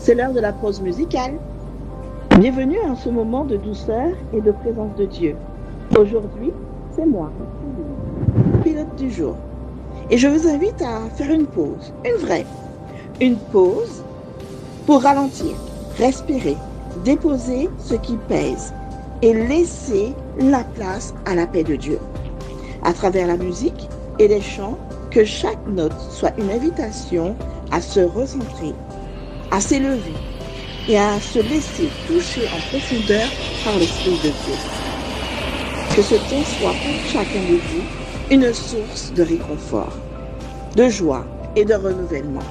C'est l'heure de la pause musicale. Bienvenue en ce moment de douceur et de présence de Dieu. Aujourd'hui, c'est moi, pilote du jour. Et je vous invite à faire une pause, une pause pour ralentir, respirer, déposer ce qui pèse et laisser la place à la paix de Dieu. À travers la musique et les chants, que chaque note soit une invitation à se recentrer, à s'élever et à se laisser toucher en profondeur par l'Esprit de Dieu. Que ce temps soit pour chacun de vous une source de réconfort, de joie et de renouvellement.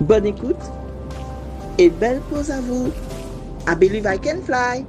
Bonne écoute et belle pause à vous. I believe I can fly.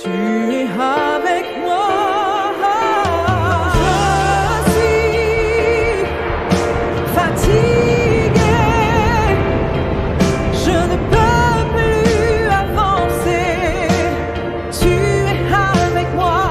Tu es avec moi. Je suis fatiguée, je ne peux plus avancer. Tu es avec moi.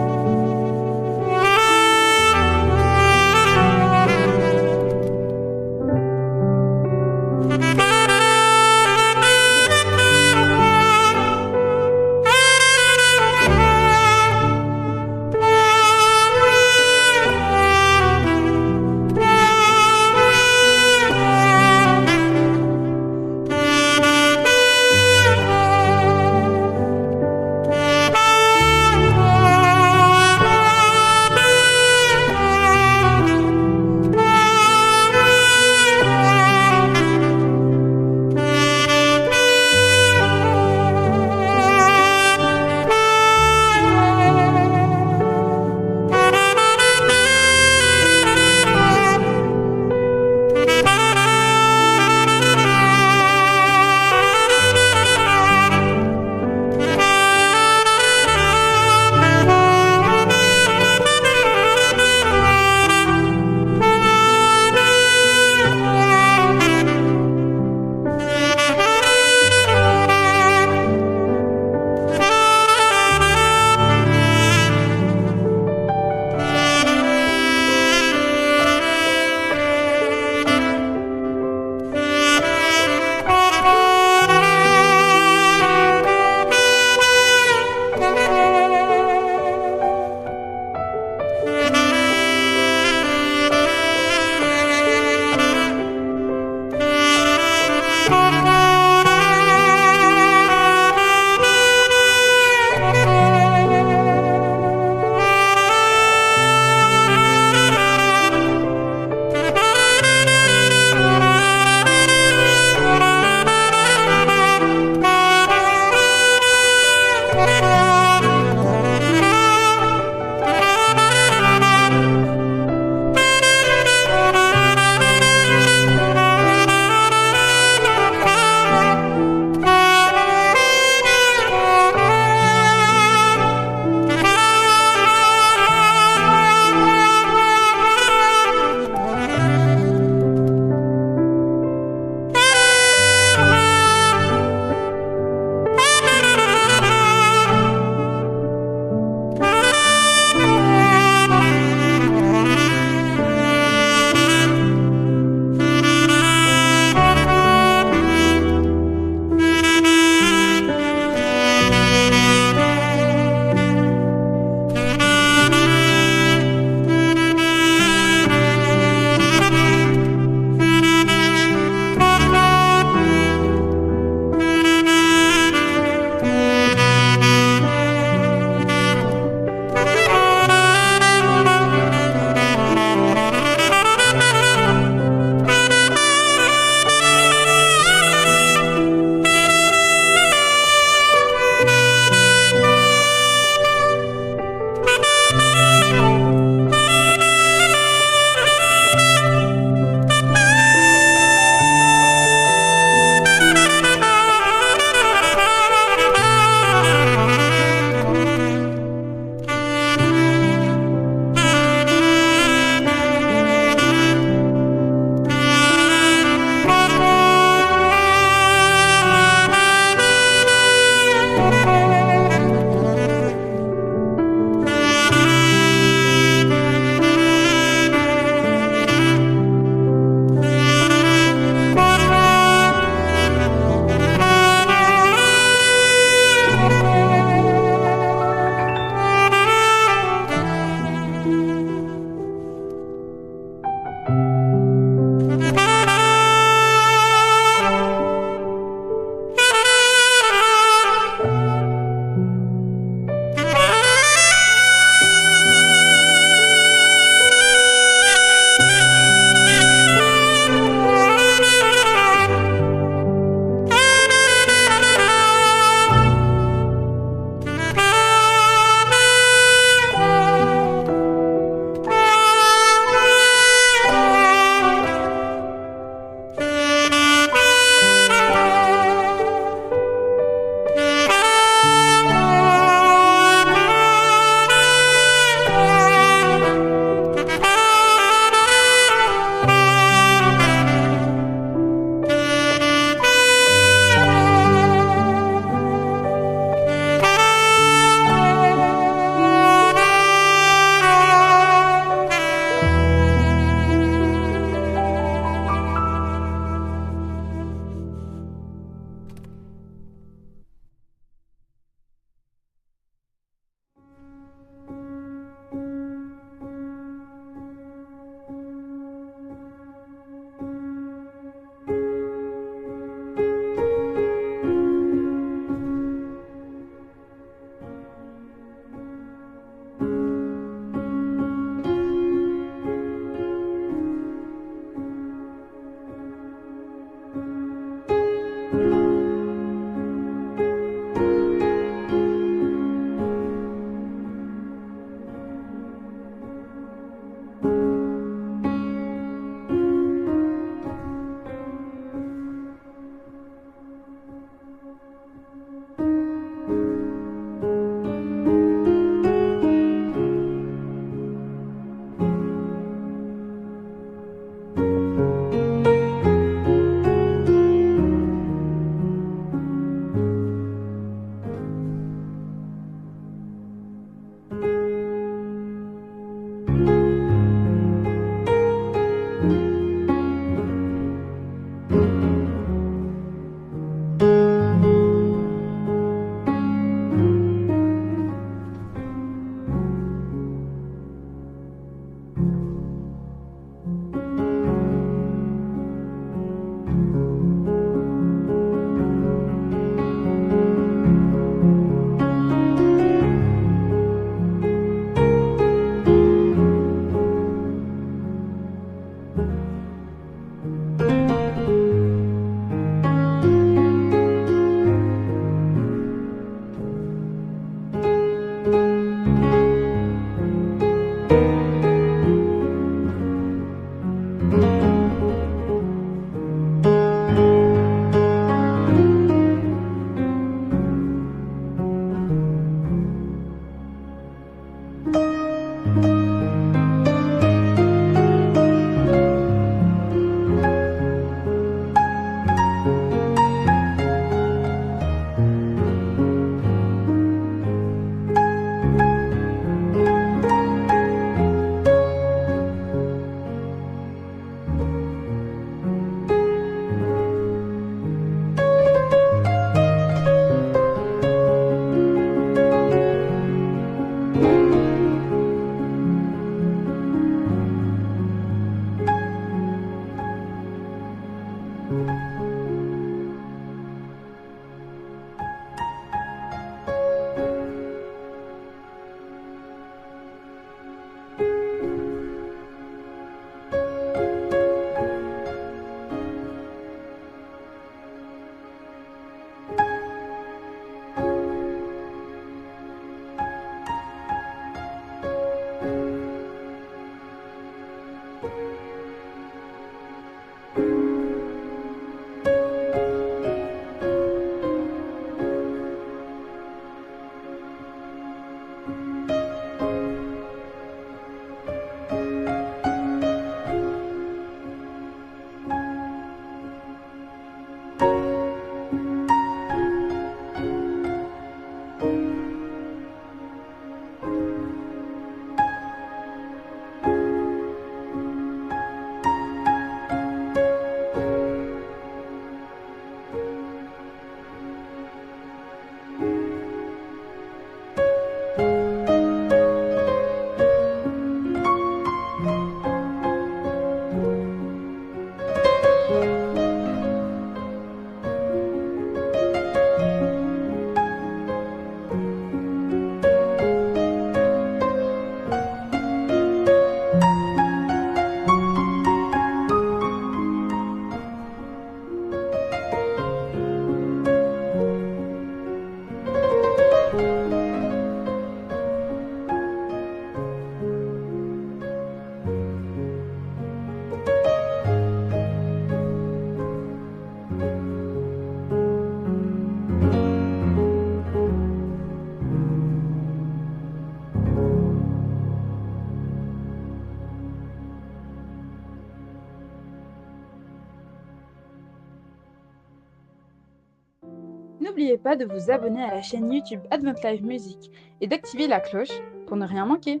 N'oubliez pas de vous abonner à la chaîne YouTube Advent Live Music et d'activer la cloche pour ne rien manquer.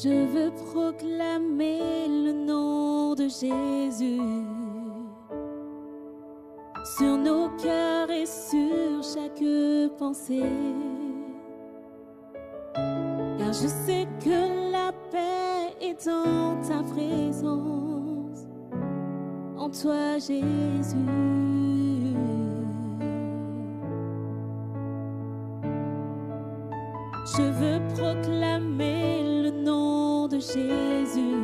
Je veux proclamer le nom de Jésus sur nos cœurs et sur chaque pensée. Car je sais que la paix est en ta présence, en toi Jésus. Je veux proclamer le nom de Jésus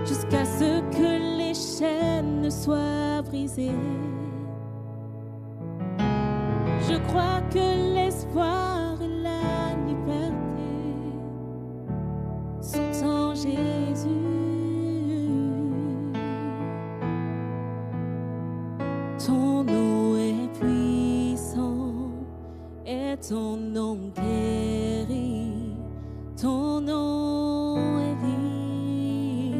jusqu'à ce que les chaînes soient brisées. Je crois que l'espoir et la liberté sont en Jésus. Ton nom est puissant et ton nom guérit, ton nom est vie.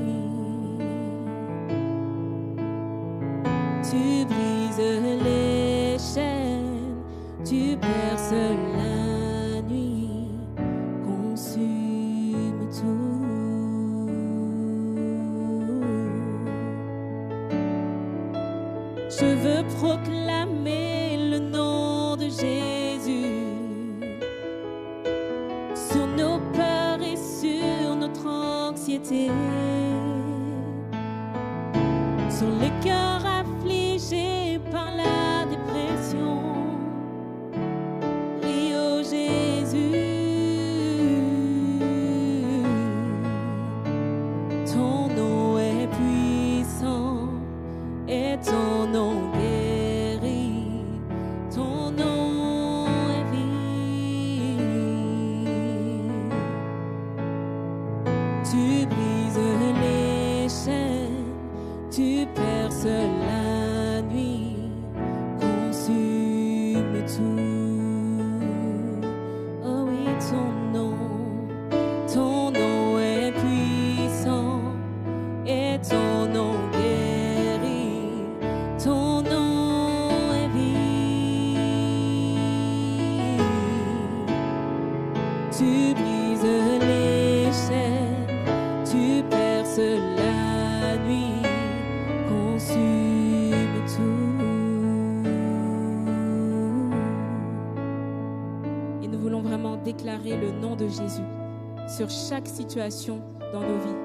Tu brises les chaînes, tu perces la nuit, consume tout. Je veux proclamer le nom de Jésus sur nos peurs et sur notre anxiété, sur les cœurs affligés par la dépression. Prie au Jésus. Ton nom est puissant et ton nom guérit, ton nom est vie. Tu brises les chaînes, tu perces la nuit, consume tout. Oh oui, ton nom est puissant et ton nom guérit, ton nom est vie. Tu brises les chaînes, tu perces la nuit, consume tout. Et nous voulons vraiment déclarer le nom de Jésus sur chaque situation dans nos vies.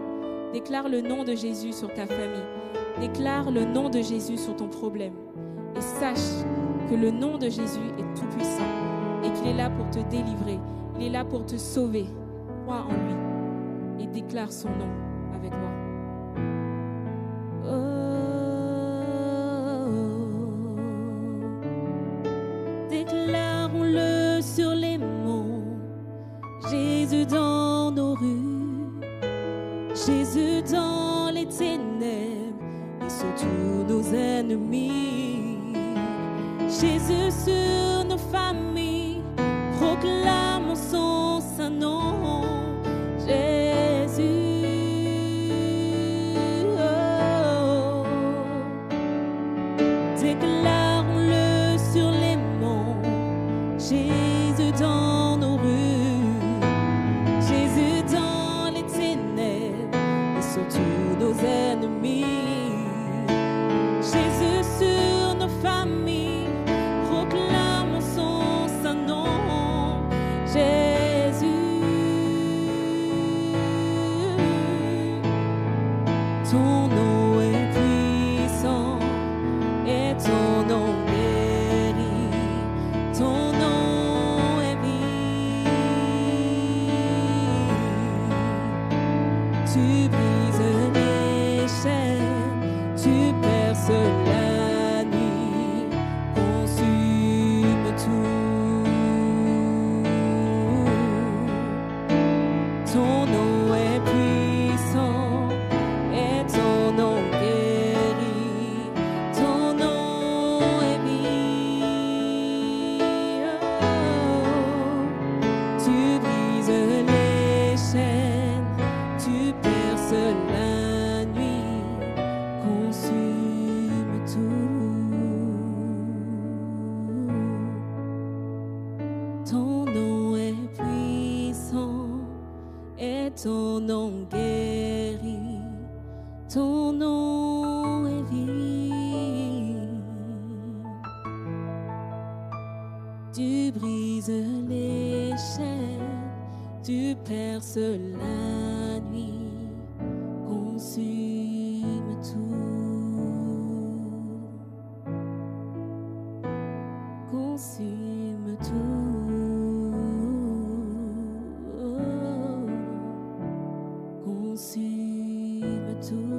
Déclare le nom de Jésus sur ta famille. Déclare le nom de Jésus sur ton problème. Et sache que le nom de Jésus est tout puissant et qu'il est là pour te délivrer. Il est là pour te sauver. Crois en lui et déclare son nom avec moi. Oh, Déclarons-le sur les monts, Jésus dans nos rues, Jésus dans les ténèbres et sur tous nos ennemis. Jésus sur nos familles, proclamons son saint nom. Jésus. Déclarons-le sur les monts, Jésus dans nos rues, Jésus dans les ténèbres et sur tous nos ennemis. Jésus sur nos familles, proclamons son saint nom. Jésus. Ton nom est puissant et ton nom guérit, ton nom est vie. Tu brises les chaînes, tu perces la nuit, consumes tout. Ton nom est puissant et ton nom guérit, ton nom est vie. Tu brises les chaînes, tu perces la nuit, consumes tout. Ton nom est puissant et ton nom guérit, ton nom est vie. Tu brises les chaînes, tu perces la nuit, consumes tout, consume tout, consume tout.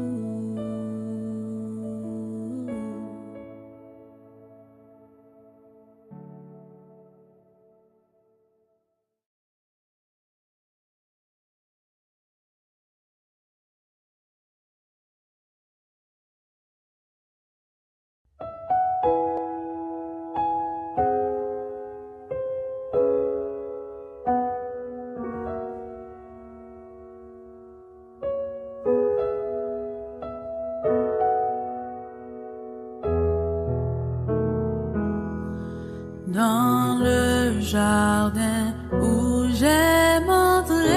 Dans le jardin où j'aime entrer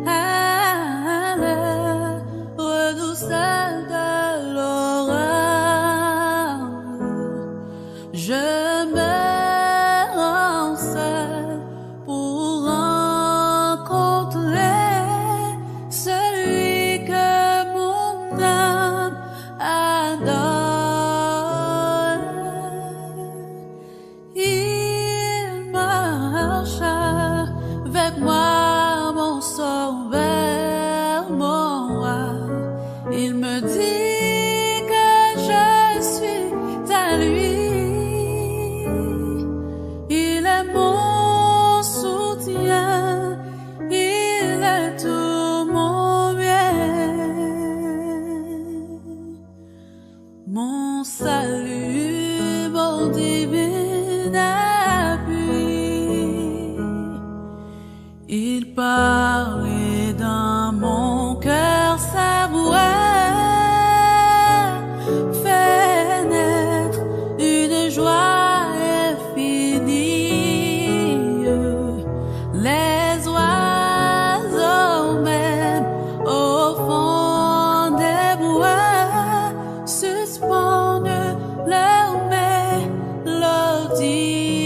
à la redouceur de l'orage, je me rends seul pour rencontrer celui que mon âme adore. Il marche avec moi, mon sauveur, mon roi. Il me dit que je suis à lui. Il est mon soutien, il est tout mon bien. Mon salut, mon divin appui. Il parlait dans mon cœur sa voix, fait naître une joie infinie. Les oiseaux même au fond des bois suspendent leur mélodie.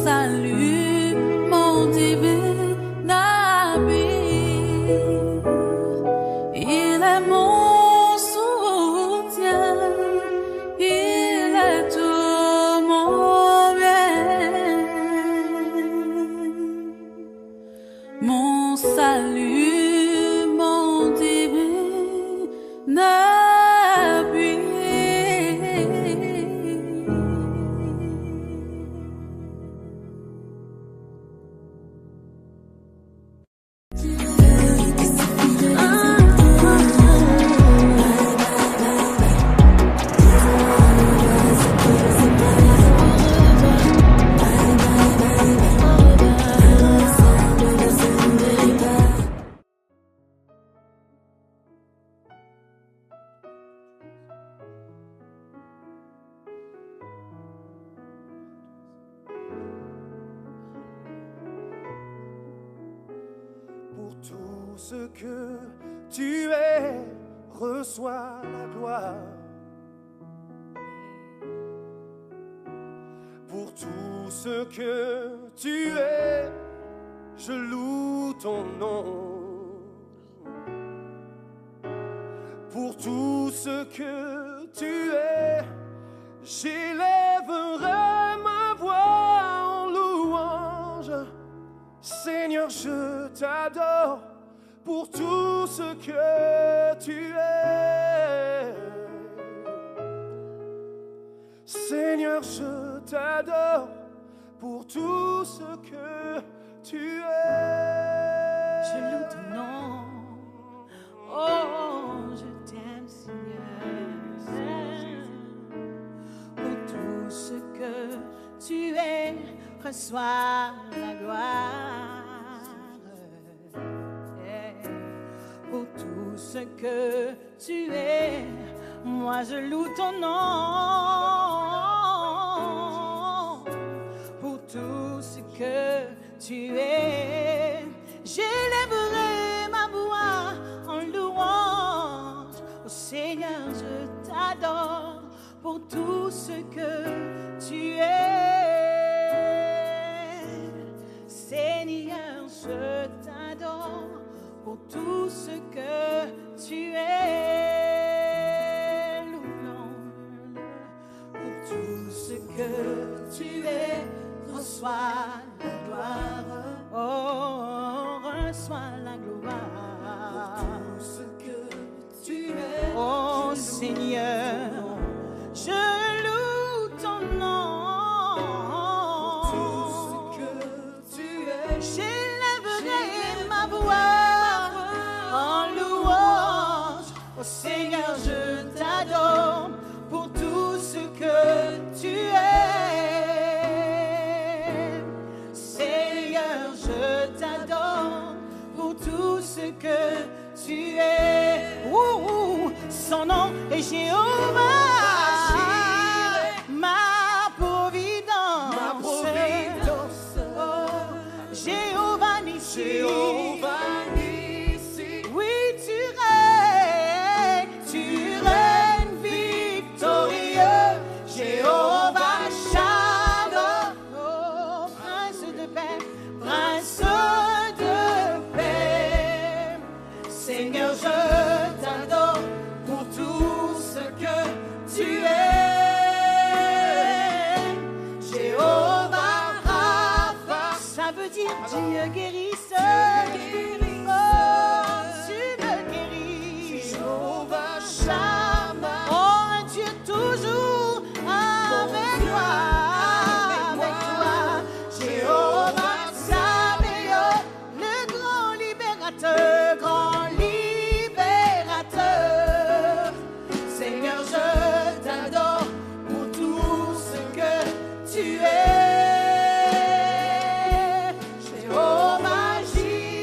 salut, mon divin ami. Il est mon soutien, il est tout mon bien. Mon salut, mon divin ami. Pour tout ce que tu es, reçois la gloire. Pour tout ce que tu es, je loue ton nom. Pour tout ce que tu es, j'élèverai ma voix en louange. Seigneur, je t'adore pour tout ce que tu es. Seigneur, je t'adore pour tout ce que tu es. Je loue ton nom. Oh, je t'aime, Seigneur. Pour tout ce que tu es, reçois la gloire. Pour tout ce que tu es, moi je loue ton nom. Pour tout ce que tu es, j'élèverai ma voix en louange. Oh Seigneur, je t'adore pour tout ce que tu es. Seigneur, je t'adore pour tout ce que tu es. Louons-le pour tout ce que tu es. Reçois la gloire. Oh, reçois la gloire. Pour tout ce que tu es. Oh Seigneur, je loue ton nom. Pour tout ce que tu es. J'élèverai ma voix en louange. Oh Seigneur, je t'adore pour tout ce que tu es. Seigneur, je t'adore pour tout ce que tu es. Son nom est Jéhovah, ma providence. Oh, Jéhovah Nissi. Oui, tu règnes victorieux. Jéhovah Shalom, oh, prince de paix, prince de paix. Seigneur, je t'adore pour tout ce que tu es. Jéhovah Rapha, ça veut dire Dieu guérisseur. Oh, tu me guéris. Jéhovah Shammah, oh, un Dieu toujours avec toi, avec toi. Jéhovah Sabaoth, le grand libérateur, grand libérateur. Seigneur, je t'adore pour tout ce que tu es. Jéhovah Jireh,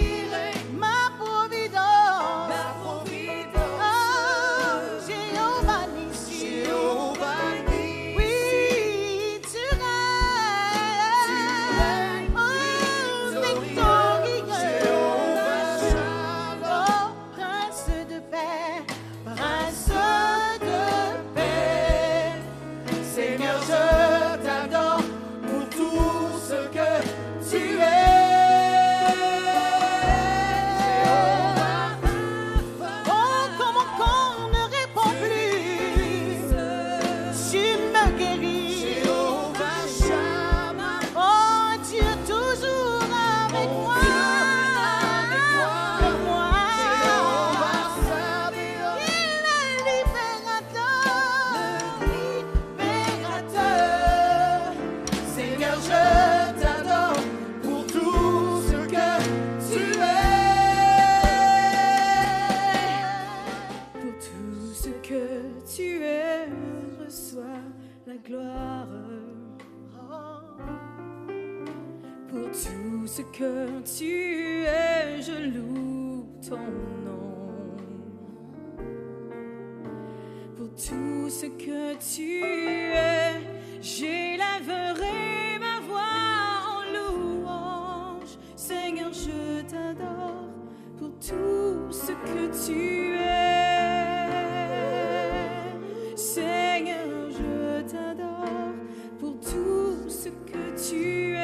Pour tout ce que tu es, je loue ton nom. Pour tout ce que tu es, j'élèverai ma voix en louange. Seigneur, je t'adore pour tout ce que tu es. Seigneur, je t'adore pour tout ce que tu es.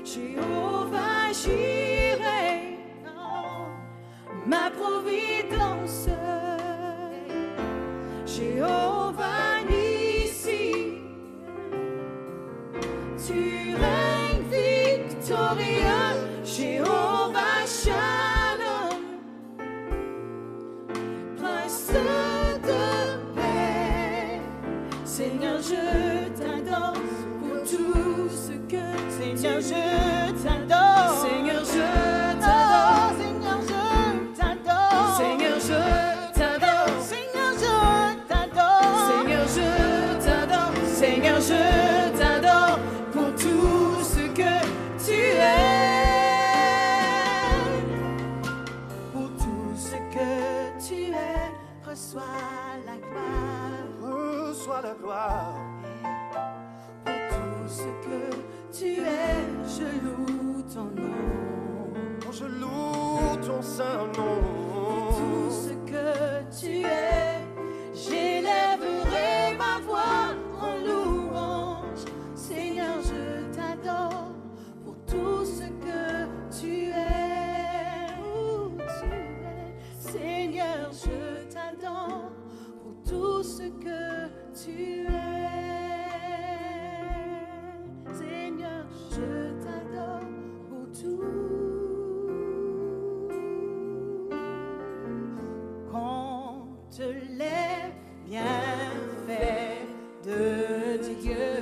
Jéhovah Jireh, ma providence. Jéhovah Nissi, tu règnes victorieux. Jéhovah Shalom, prince de paix. Seigneur, je t'adore pour tout ce que Seigneur, je t'adore. Seigneur, je t'adore. Seigneur, je t'adore. Seigneur, je t'adore. Seigneur, je t'adore. Seigneur, je t'adore. Seigneur, je t'adore pour tout ce que tu es. Pour tout ce que tu es, reçois la gloire. Reçois la gloire. Pour tout ce que tu es, je loue ton nom. Oh, je loue ton saint nom. Tout ce que tu es, j'élèverai ma voix en louange. Seigneur, je t'adore pour tout ce que tu es. Où tu es. Seigneur, je t'adore pour tout ce que tu es. Seigneur, je t'adore pour tout. Compte les bienfaits de Dieu,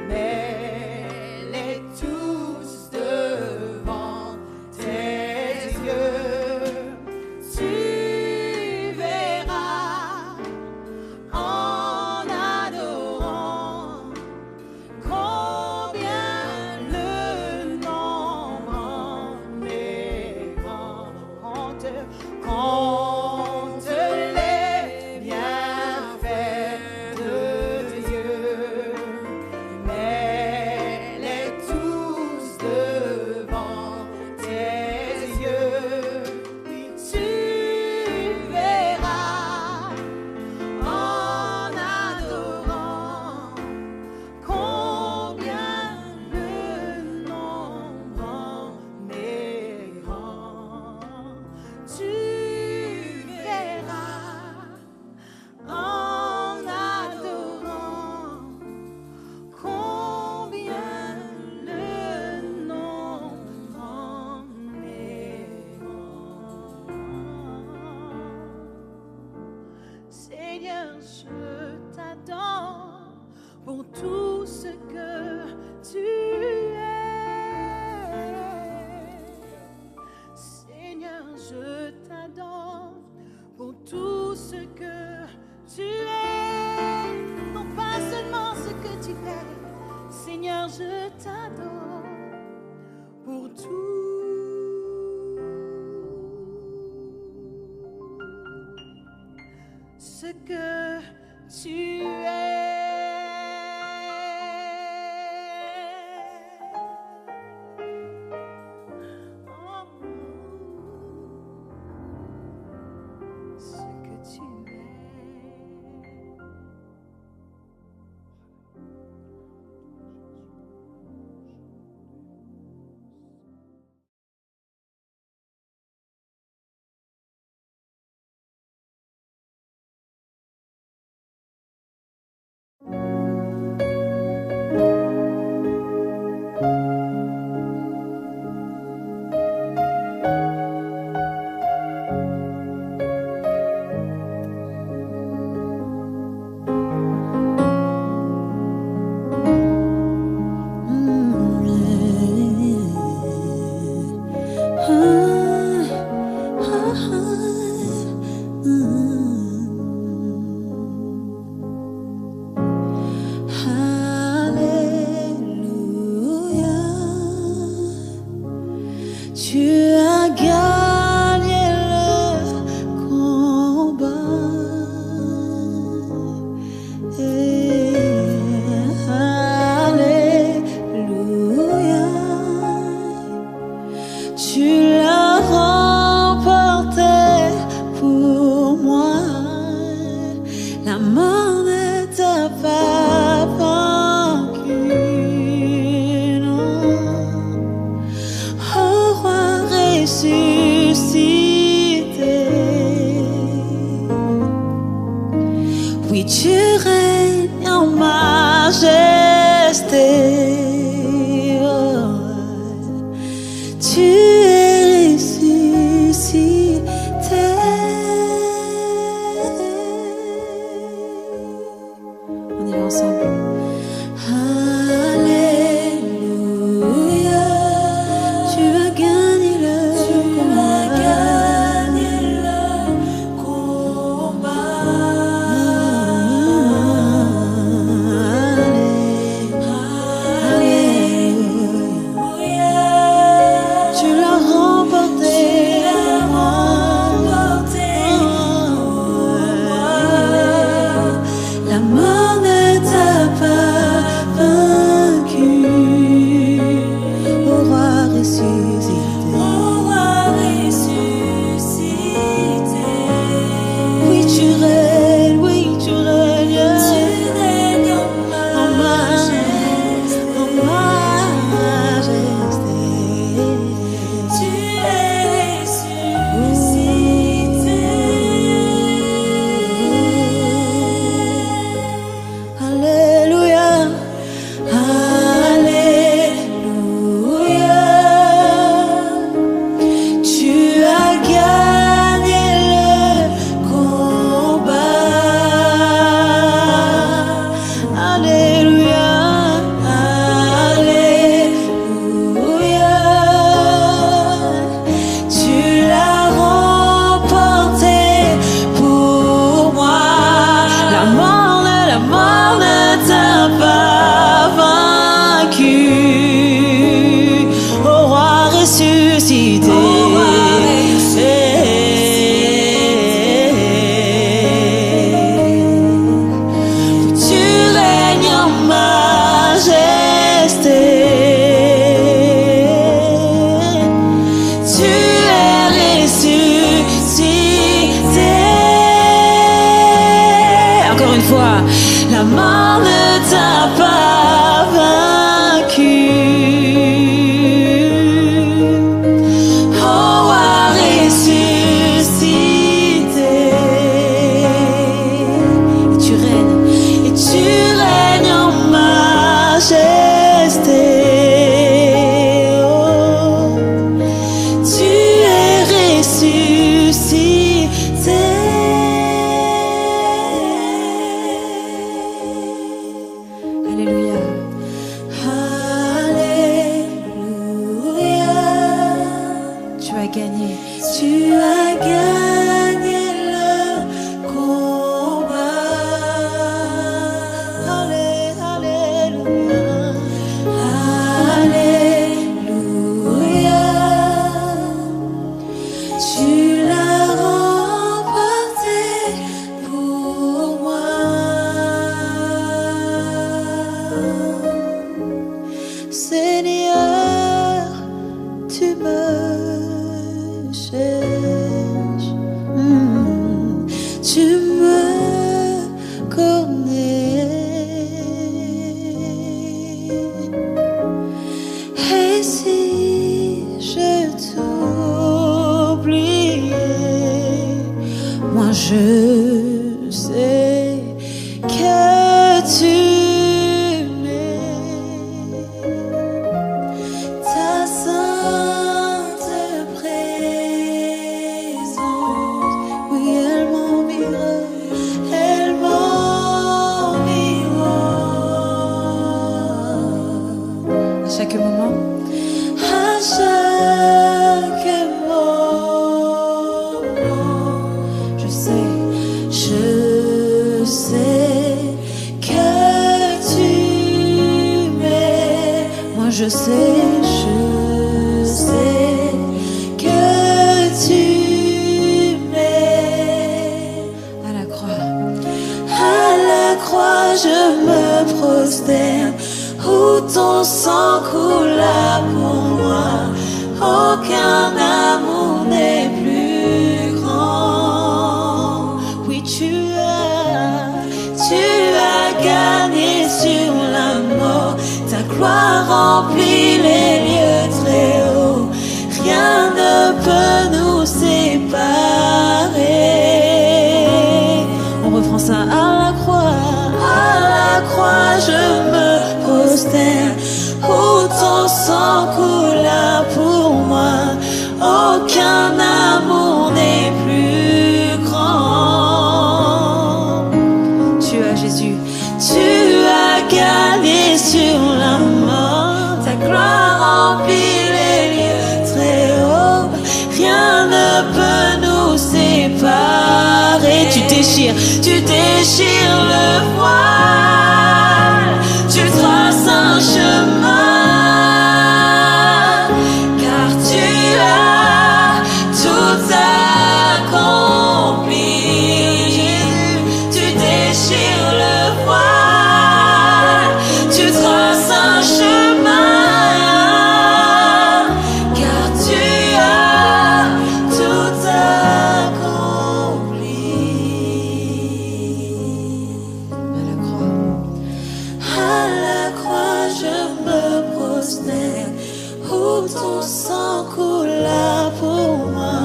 mets-les tous devant tes yeux. Tu verras en adorant combien le nombre en est grand. Compte les bienfaits de Dieu, mets-les tous devant tes yeux. Puis tu verras en adorant combien le nombre en est grand. Tu verras en adorant combien le nombre en est grand. Seigneur, je t'adore pour tout ce que tu es. Seigneur, je t'adore pour tout ce que tu es. Non pas seulement ce que tu fais. Seigneur, je t'adore pour tout ce que tu es. Alléluia, tu as gagné le Je sais que tu m'aimes, ta sainte présence, oui, elle m'environne, elle m'environne. À chaque moment, à chaque moment, je sais que tu m'aimes. Moi je sais que tu m'aimes. À la croix je me prosterne, où ton sang coula pour moi. Aucun amour n'est plus grand. Oui, tu as gagné sur la mort. Ta gloire remplit les lieux très hauts. Rien ne peut nous séparer. On reprend ça. À la croix je me prosterne, où ton sang coula pour moi. Aucun amour n'est plus grand. Tu as Jésus, tu as gagné déchires le voile, tu traces un chemin, car tu as tout accompli. Tu déchires le voile, tu traces un chemin, car tu as tout accompli. À la croix, je me prosterne, où ton sang coula pour moi.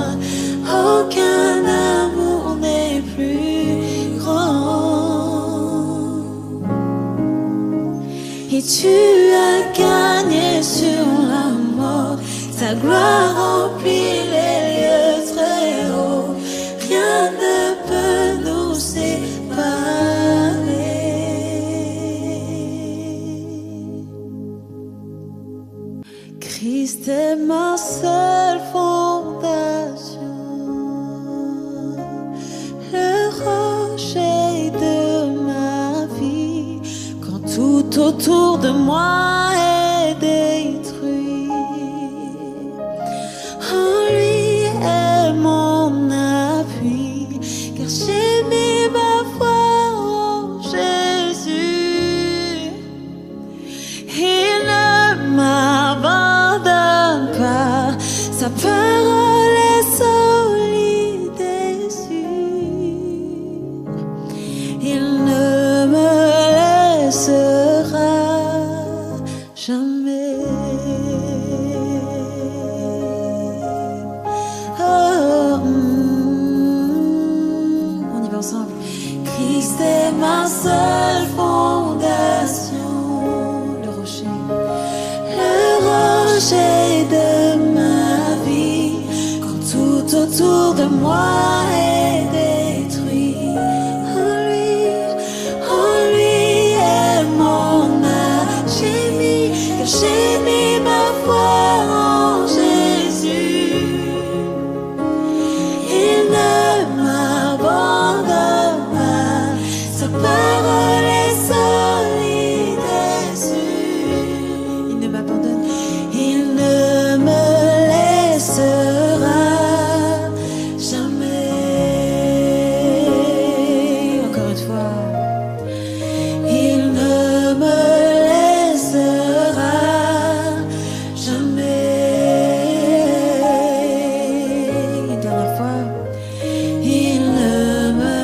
Aucun amour n'est plus grand. Et tu as gagné sur la mort, ta gloire remplit les lieux très hauts. Rien ne peut nous séparer. Christ est ma seule fondation, le rocher de ma vie, quand tout autour de moi est détruit. En lui est mon appui, car j'ai mis ma foi en Jésus. Il ne m'abandonne pas, sa parole est solide et sûre. Il ne me laissera jamais. Oh, on y va ensemble. Christ est ma seule fondation, le rocher de ma vie, quand tout autour de moi est détruit. En lui est mon âme, j'ai mis ma foi en Jésus. Il ne m'abandonne pas, sa parole est solide et sûre. Il ne m'abandonne, il ne me laissera jamais. Encore une fois. Il ne me laissera jamais. Une dernière fois. Il ne me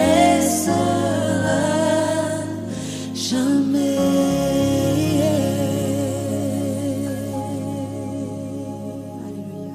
laissera jamais. Alléluia.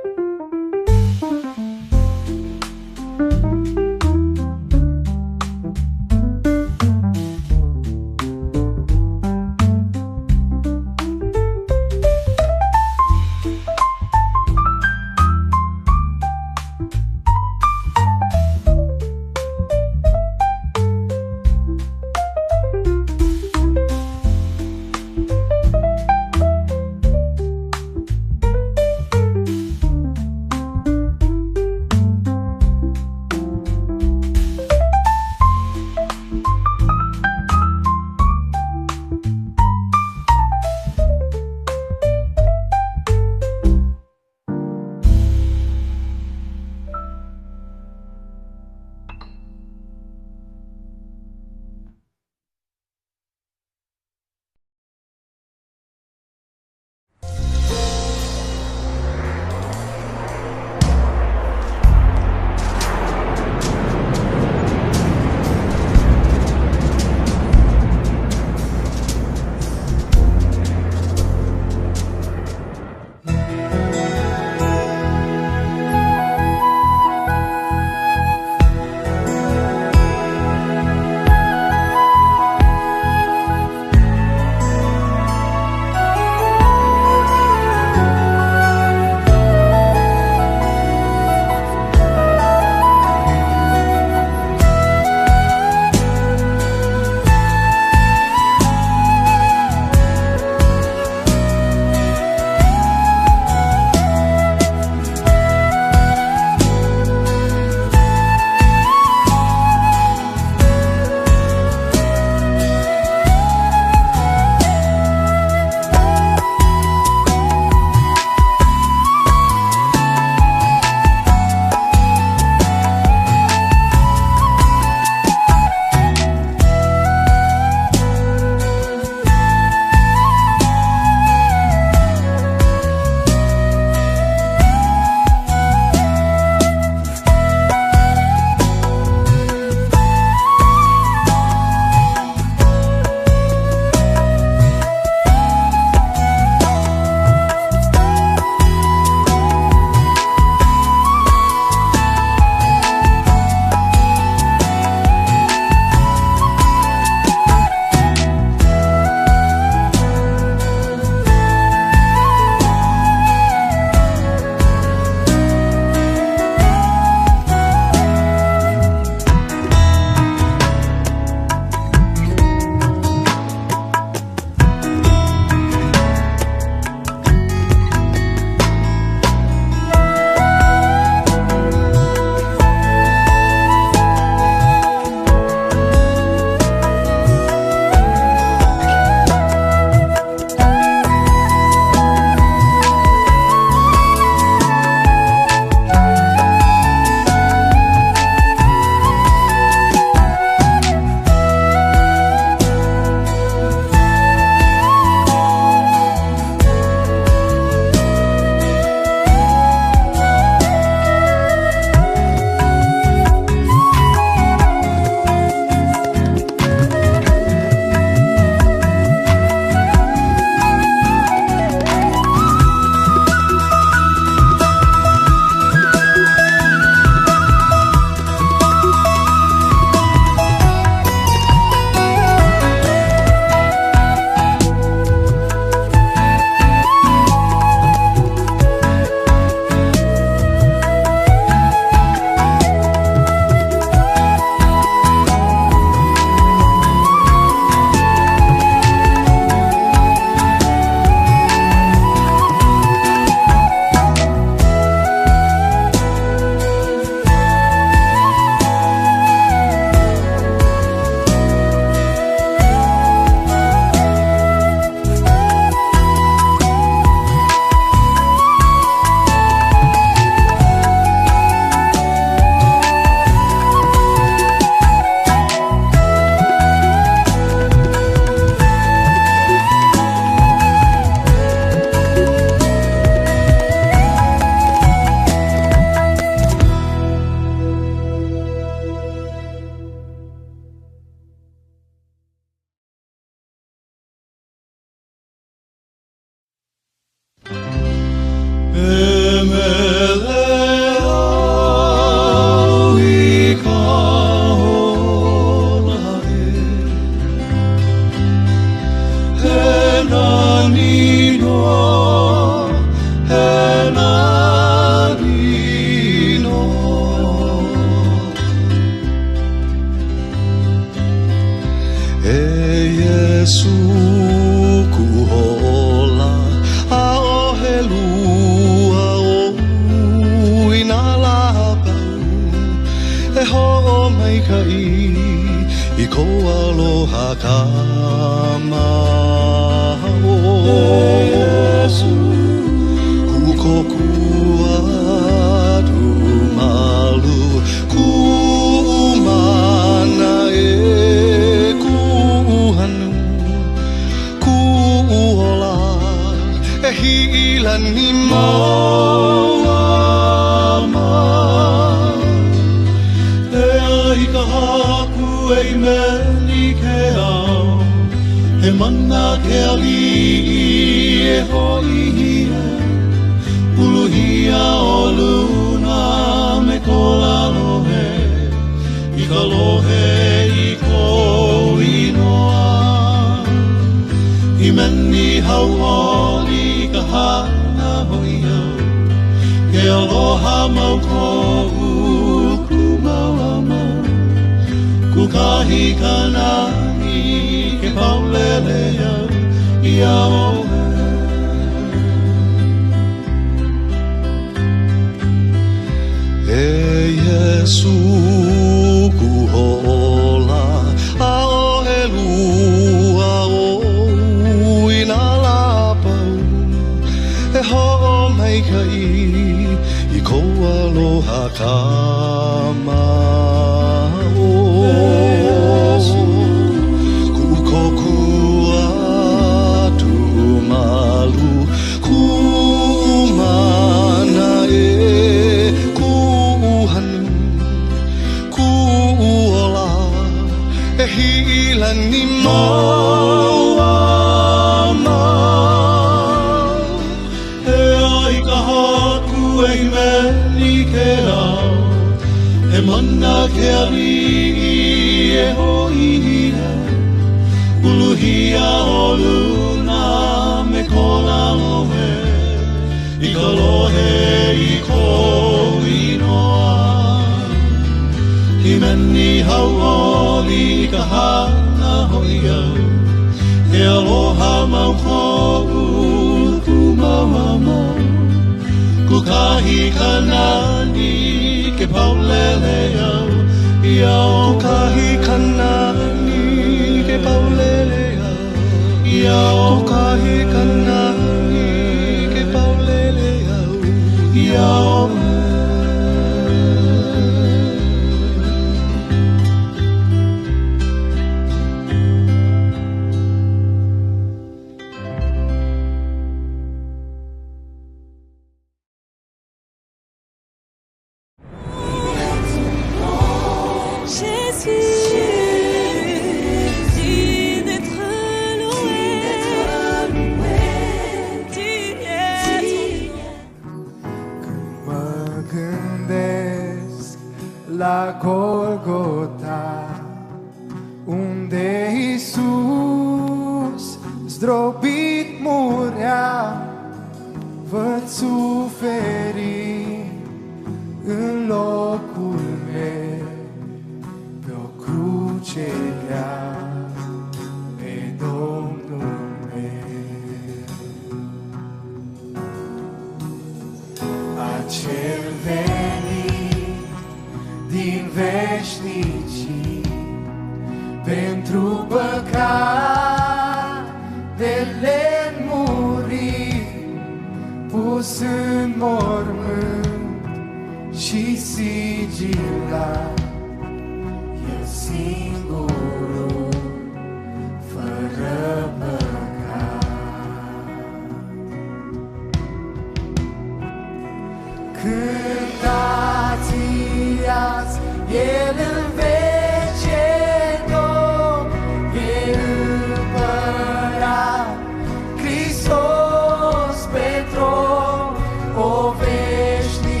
O veșnicie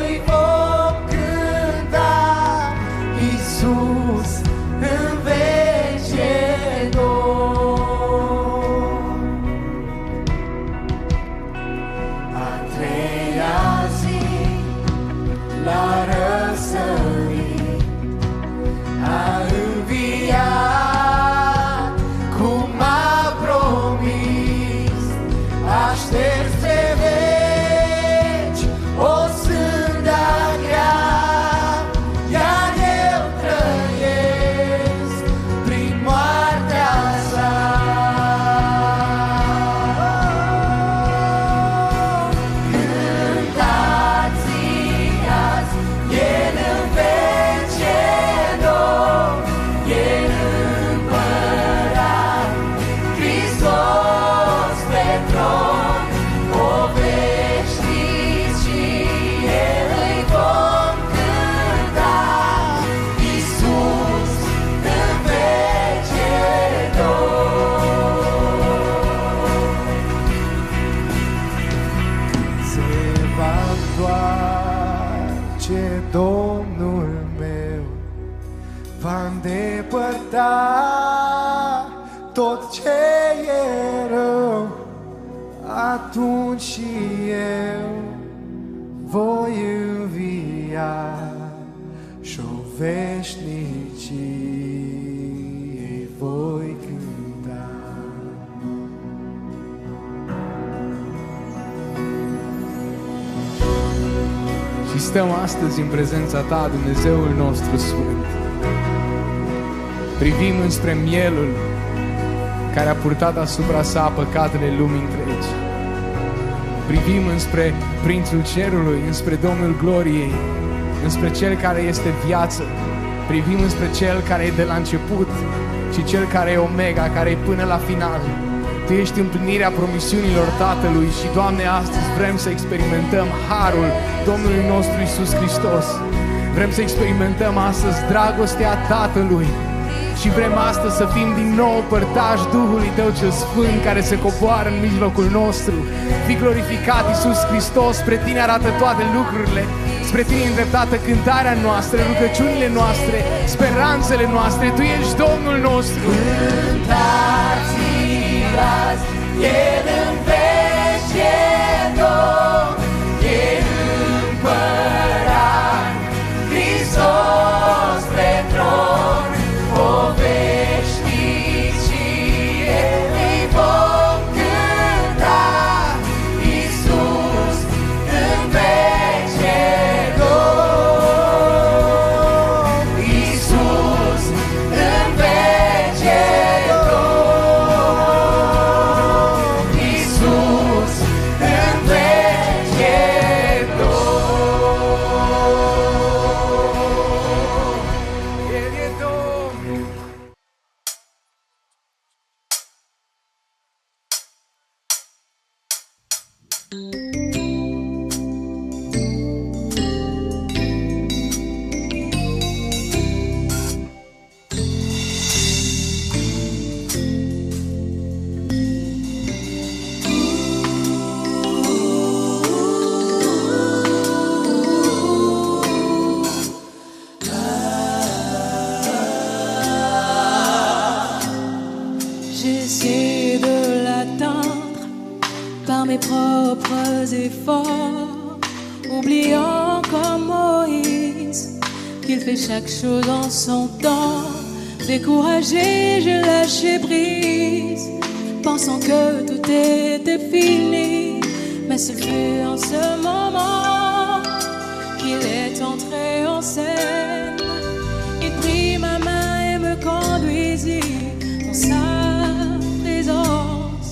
îi vom tot ce e rău, atunci și eu voi învia și-o veșnicie voi cânta. Și stăm astăzi în prezența Ta, Dumnezeul nostru Sfânt. Privim înspre mielul care a purtat asupra sa păcatele lumii întregi. Privim înspre Prințul Cerului, înspre Domnul Gloriei, înspre Cel care este viață. Privim înspre Cel care e de la început și Cel care e Omega, care e până la final. Tu ești împlinirea promisiunilor Tatălui și, Doamne, astăzi vrem să experimentăm harul Domnului nostru Iisus Hristos. Vrem să experimentăm astăzi dragostea Tatălui și vrem astăzi să fim din nou părtași Duhului Tău cel Sfânt care se coboară în mijlocul nostru. Fii glorificat, Iisus Hristos, spre Tine arată toate lucrurile, spre Tine e îndreptată cântarea noastră, rugăciunile noastre, speranțele noastre. Tu ești Domnul nostru. Cântați-i azi, El în veci e Domn, e împărat, Hristos pe tron, o veșnicie îi vom cânta, Iisus în veci e Domn, Iisus în veci e Domn, Iisus în veci e Domn. El e Domn. J'essaie de l'atteindre par mes propres efforts, oubliant comme Moïse qu'il fait chaque chose en son temps. Découragé, je lâchais prise, pensant que tout était fini. Mais ce fut en ce moment qu'il est entré en scène. Il prit ma main et me conduisit dans sa présence.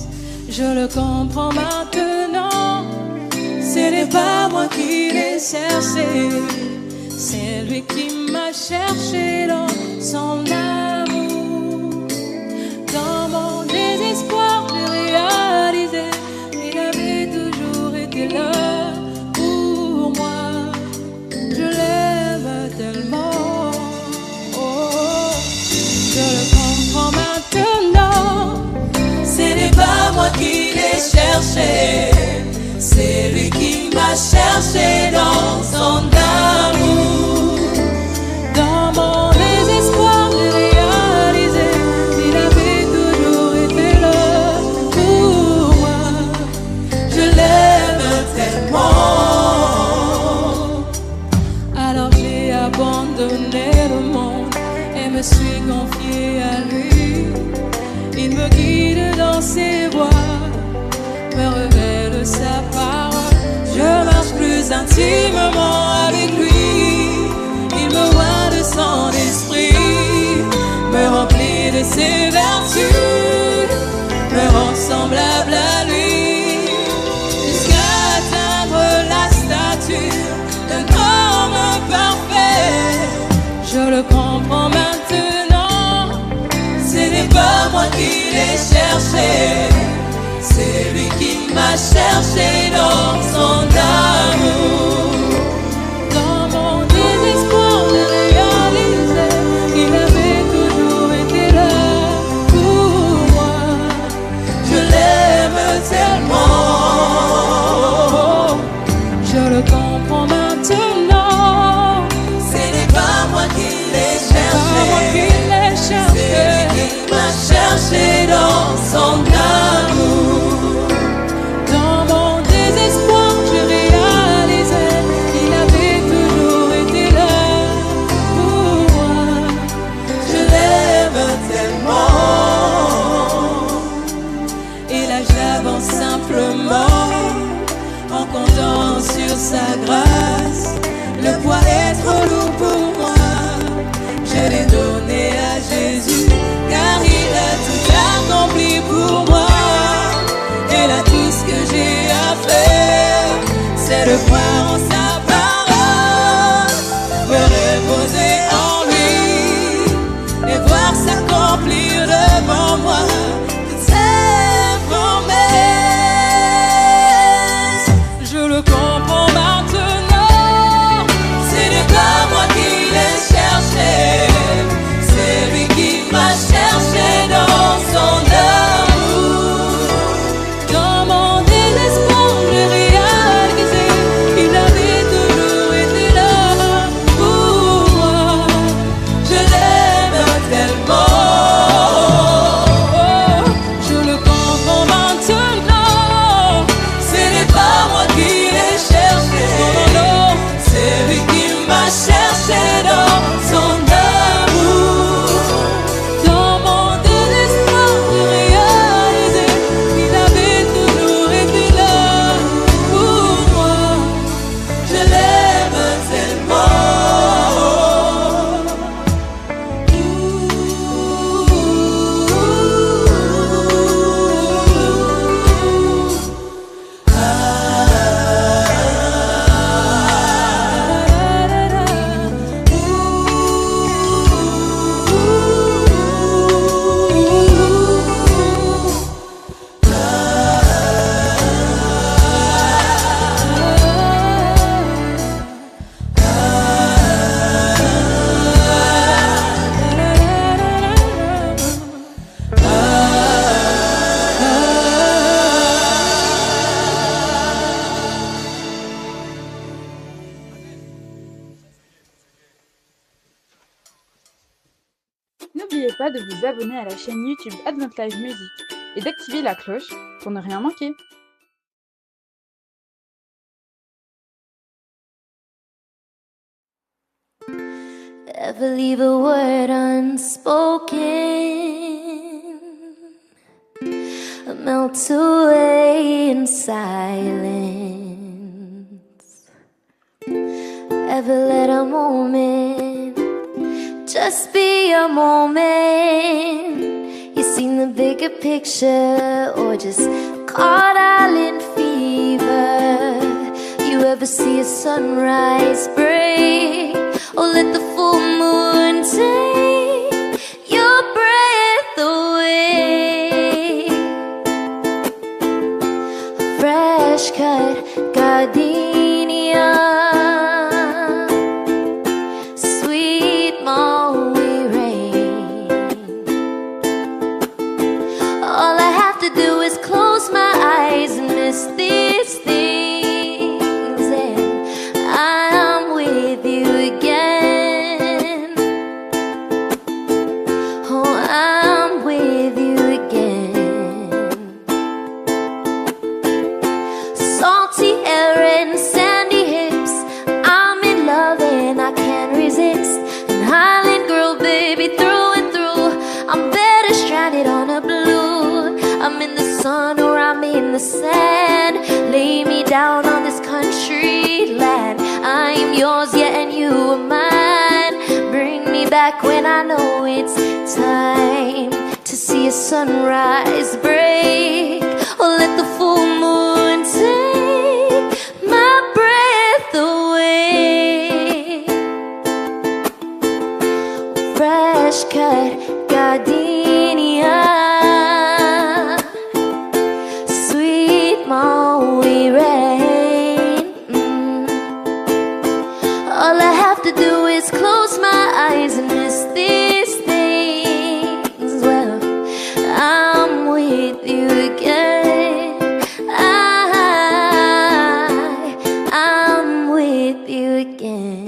Je le comprends maintenant, ce n'est pas moi qui l'ai cherché, c'est lui qui m'a cherché dans son amour. Dans mon désespoir, j'ai réalisé qu'il avait toujours été là pour moi. Je l'aime tellement, oh, je le comprends maintenant. Ce n'est pas moi qui l'ai cherché, c'est lui qui m'a cherché dans son amour. Dans mon désespoir, j'ai réalisé qu'il avait toujours été là pour moi. Je l'aime tellement. Alors j'ai abandonné le monde et me suis confiée à lui. Il me guide dans ses voies, me révèle sa parole. Je marche plus intimement avec lui. Il me voit de son esprit, me remplit de ses vertus, me rend semblable à lui, jusqu'à atteindre la stature d'un homme parfait. Je le comprends maintenant, ce n'est pas moi qui l'ai cherché, c'est lui qui m'a cherché dans son amour. Dans mon désespoir, j'ai réalisé qu'il avait toujours été là pour moi. Je l'aime tellement, je le comprends maintenant. Ce n'est pas moi qui l'ai cherché, c'est lui qui m'a cherché dans pas de vous abonner à la chaîne YouTube Advent Live Music et d'activer la cloche pour ne rien manquer. Ever leave a word unspoken, melt away in silence. Ever let a moment just be a moment? You seen the bigger picture or just caught island fever? You ever see a sunrise break or let the full moon take your breath away? Fresh cut gardenia, sweet Maui rain. All I have to do is close my eyes and miss these things, and I'm with you again. Oh, I'm with you again. Salty air and sandy hips, I'm in love and I can't resist. An island girl, baby, through and through. I'm better stranded on a blue. I'm in the sun or I'm in the sand. Lay me down on this country land. I'm yours, yeah, and you are mine. Bring me back when I know it's time to see a sunrise break, or let the full moon take my breath away. Fresh cut gardenia, sweet Maui rain. All I have to do is close my eyes and miss these things. Well, I'm with you again. I'm with you again.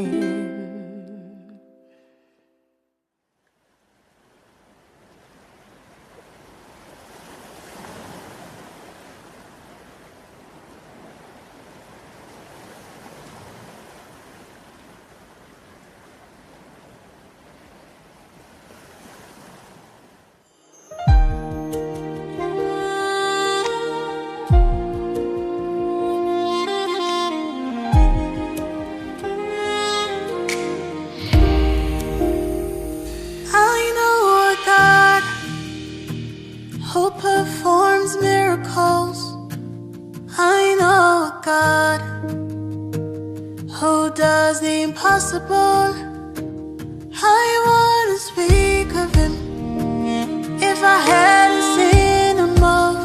I know a God who performs miracles. I know a God who does the impossible. I wouldn't speak of him if I hadn't seen him move.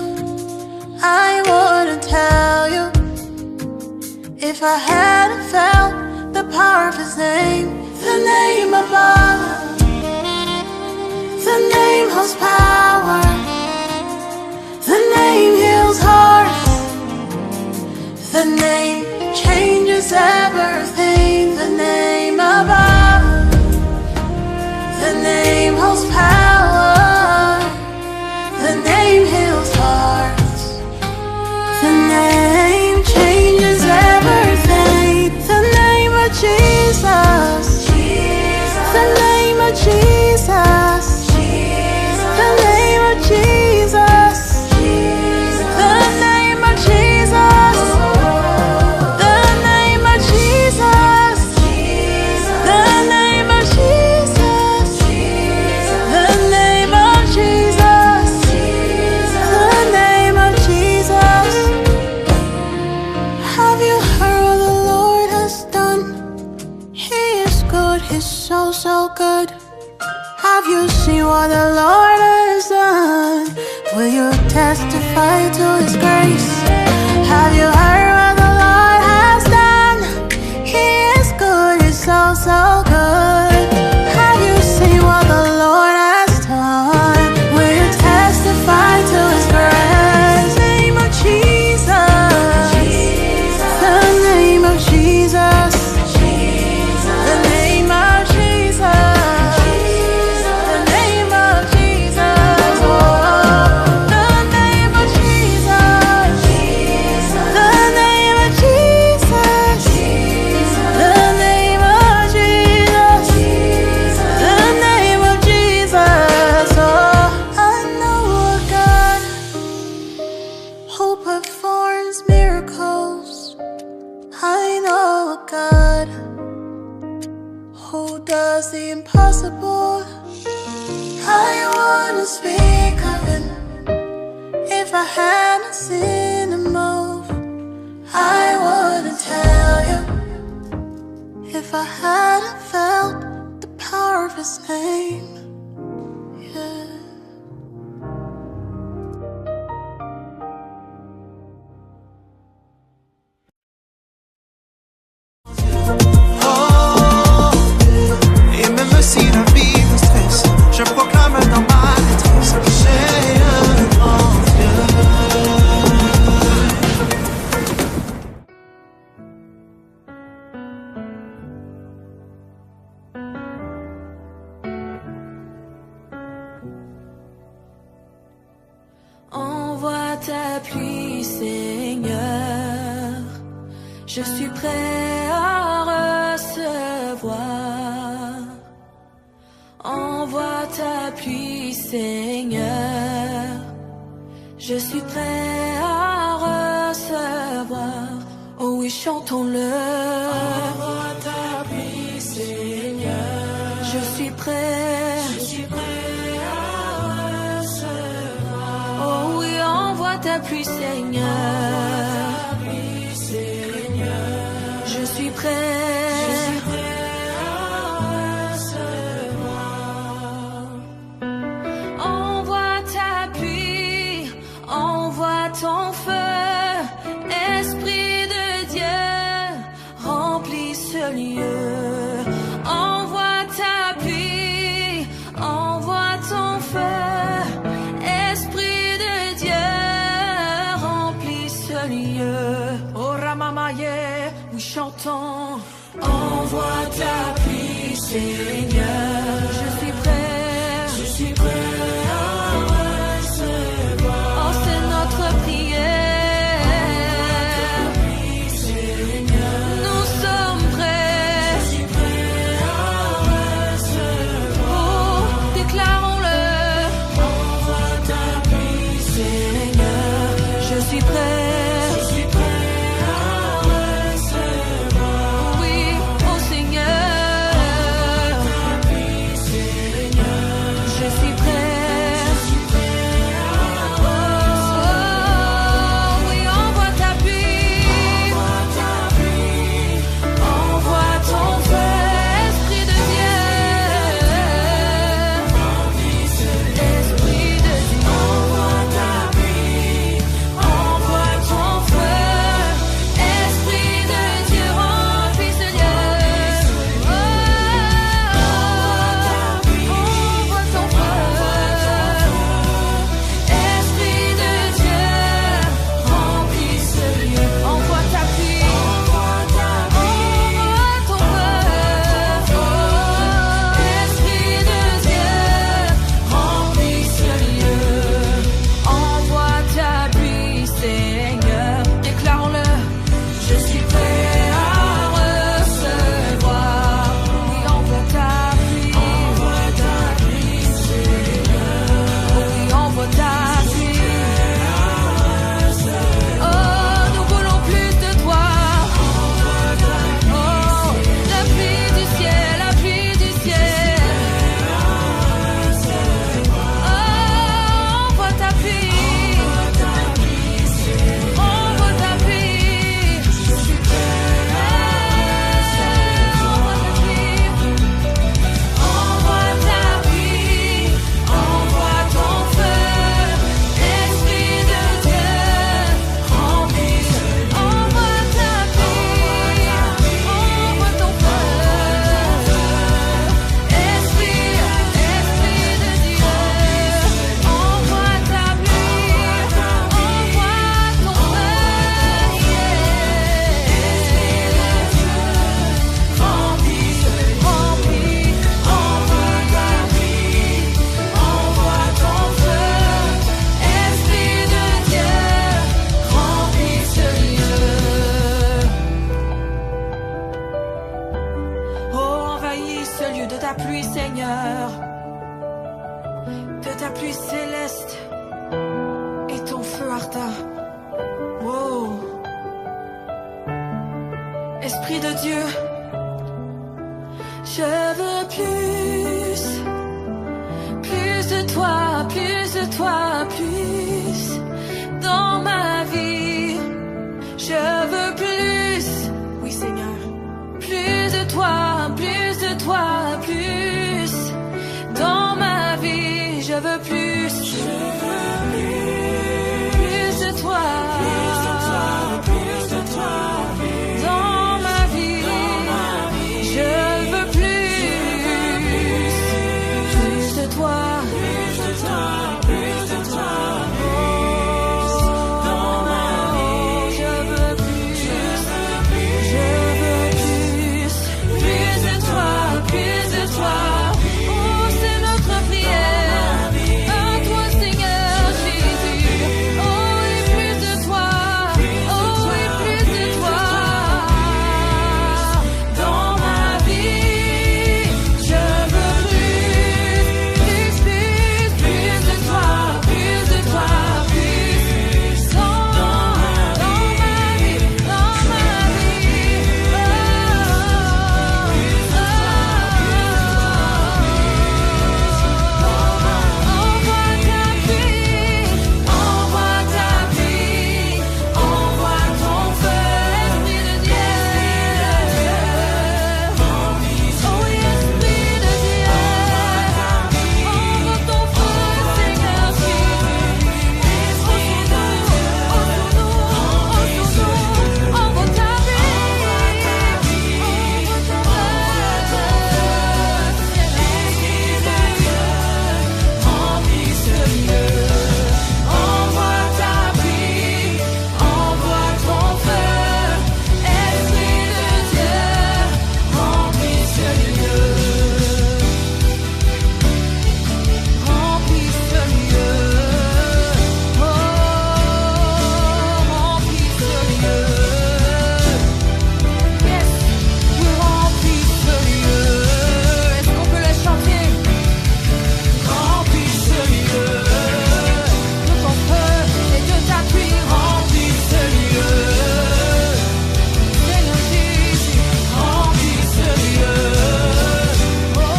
I wouldn't tell you if I hadn't felt the power of his name. The name above, the name holds power. The name heals hearts. The name changes everything. The name above, the name holds power. The name heals hearts. The name changes everything. The name of Jesus. The name of Jesus. The name of Jesus. The name of Jesus. The name of Jesus. The name of Jesus. The name of Jesus. The name of Jesus. Have you heard what the Lord has done? He is good, he's so good. Have you seen what the Lord has done? Will you testify to his grace? Have you heard what the Lord has done? He is good, he's so good. Have you seen what the Lord has done? Will you testify to his grace? The name of Jesus. The name of Jesus. The name of Jesus. The name of the impossible. I wanna speak of it. If I hadn't seen the move, I wouldn't tell you. If I hadn't felt the power of his name, yeah. Et même si la vie me stresse, je proclame dans ma détresse, j'ai un grand Dieu. Envoie ta pluie, Seigneur. Je suis prêt à recevoir. Envoie ta pluie, Seigneur. Je suis prêt à recevoir. Oh oui, chantons-le. Envoie ta pluie, Seigneur. Je suis prêt. Je suis prêt à recevoir. Oh oui, envoie ta pluie, Seigneur. Je suis prêt à recevoir. Envoie ta pluie, envoie ton feu, Esprit de Dieu, remplis ce lieu. Envoie ta pluie, envoie ton feu, Esprit de Dieu, remplis ce lieu. Oh Ramamaye, oui chantons. Envoie ta pluie, Seigneur. Je suis prêt. Je suis prêt à recevoir. Oh, c'est notre prière. Envoie ta pluie, Seigneur. Nous sommes prêts. Je suis prêt à recevoir. Oh, déclarons-le. Envoie ta pluie, Seigneur. Je suis prêt. Esprit de Dieu, je veux plus de toi, plus dans ma vie. Je veux plus, oui Seigneur, plus de toi, plus de toi, plus dans ma vie. Je veux plus, plus de toi, plus de toi, plus de toi, dans ma vie. Je veux plus, plus de toi, plus de toi, plus de toi. Dans ma vie, je veux plus, je veux plus, plus de toi, plus de toi. Oh, c'est notre prière. À toi, Seigneur Jésus. Oh, et plus de toi. Oh, et plus de toi. Dans ma vie, je veux plus de toi, plus de toi, plus dans ma vie, dans ma vie. Envoie ta pluie, envoie ton feu, Esprit de Dieu. Oh oui, Esprit de Dieu, envoie ton feu, Seigneur Jésus. Envoie ta pluie, remplis ce lieu. Envoie ta pluie, envoie ton feu, Esprit de Dieu, remplis ce lieu. Remplis ce lieu. Oh, remplis ce lieu. Yes, oui, remplis ce lieu. Est-ce qu'on peut le chanter? Remplis ce lieu. De ton feu et de ta pluie, remplis ce lieu. Seigneur Jésus, remplis ce lieu. Oh,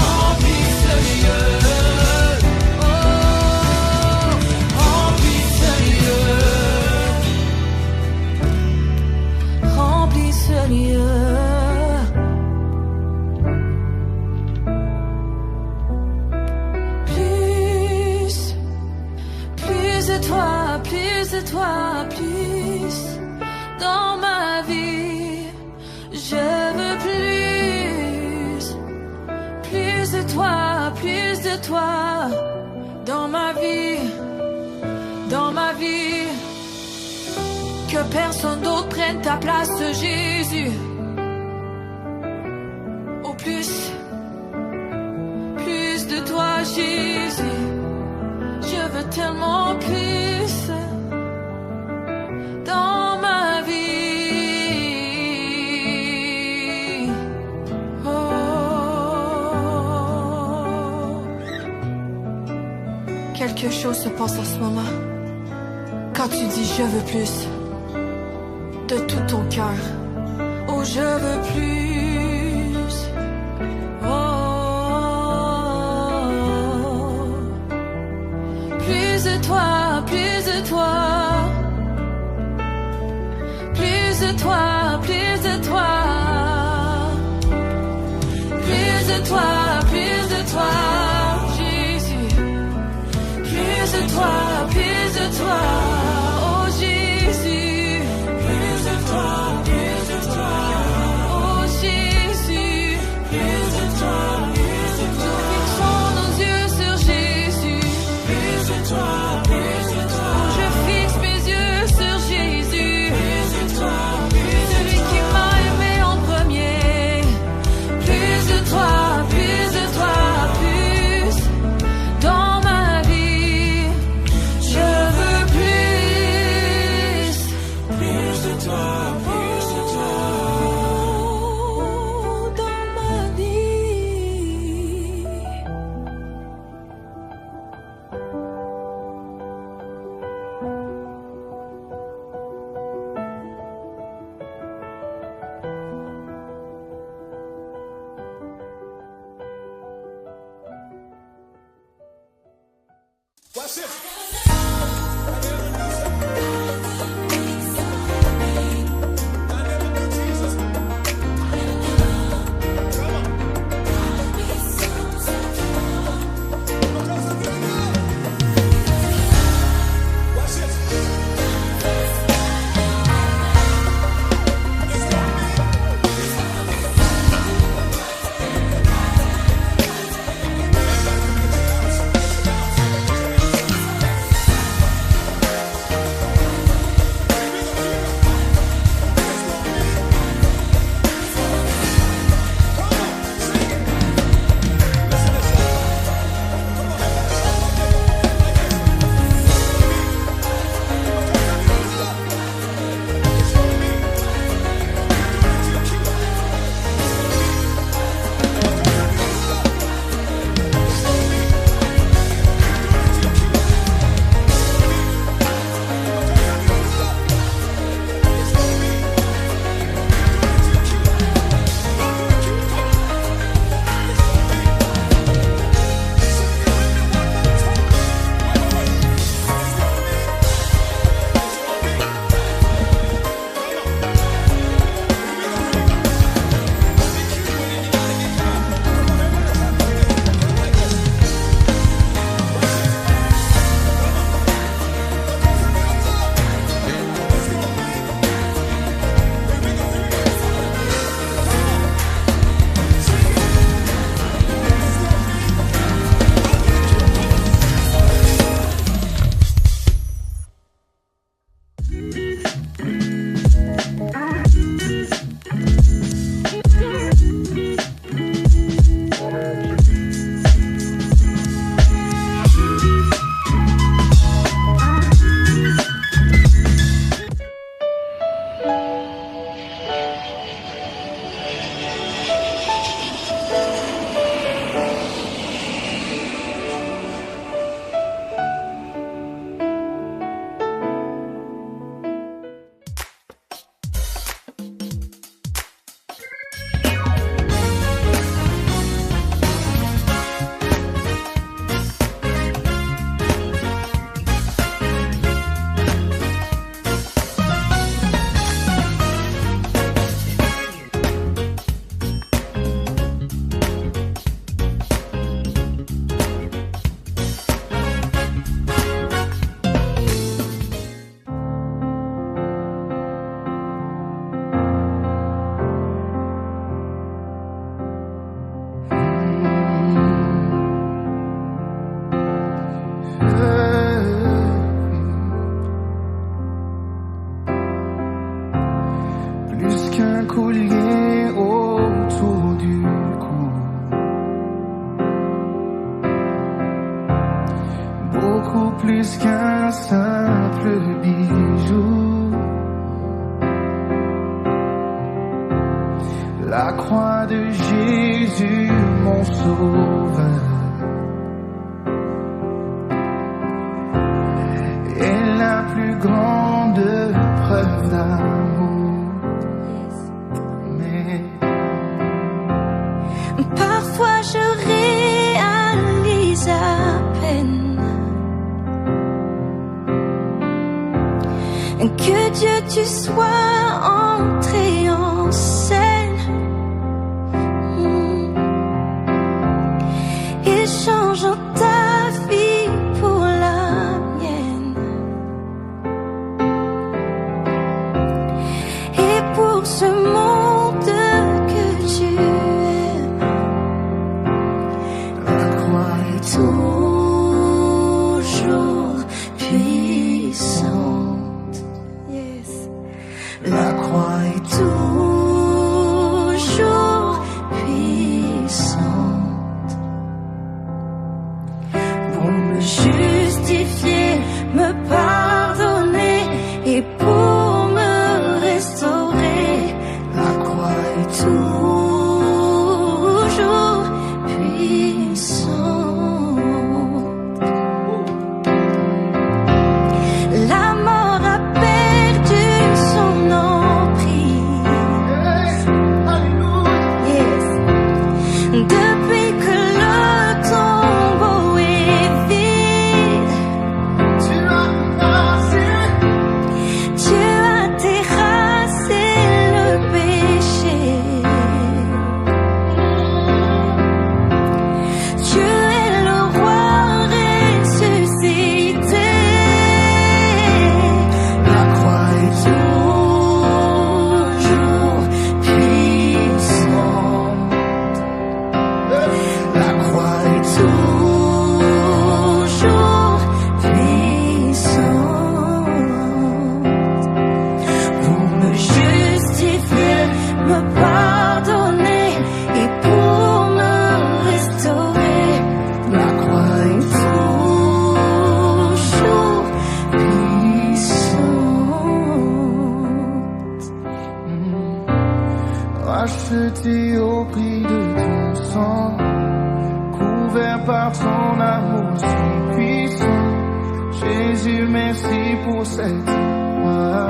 remplis ce lieu. Oh, remplis ce lieu. Remplis ce lieu. Plus de toi, plus de toi, plus dans ma vie. Je veux plus de toi, plus de toi dans ma vie, dans ma vie. Que personne d'autre prenne ta place, Jésus. Au plus de toi, Jésus. Je veux tellement plus dans ma vie. Oh. Quelque chose se passe en ce moment. Quand tu dis je veux plus, de tout ton cœur. Oh, je veux plus. Oh. Plus de toi, plus de toi. Plus de toi, plus de toi. Plus de toi, plus de toi, Jésus. Plus de toi, plus de toi. Oh Jésus. Plus de toi, plus de toi. Oh Jésus. Plus de toi, plus de toi. Nous fixons nos yeux sur Jésus. Plus de toi, plus de toi. Je fixe mes yeux sur Jésus. Plus de toi, celui qui m'a aimé en premier. Plus de toi, plus de toi, plus dans ma vie. Je veux plus. plus qu'un simple bijou. La croix de Jésus, mon sauveur, est la plus grande preuve d'amour. Mais parfois je réalise à peine que Dieu, tu sois entré en scène et changeant ta vie pour la mienne et pour ce monde que tu aimes. la croix est Toujours puissante. la croix est merci pour cette croix.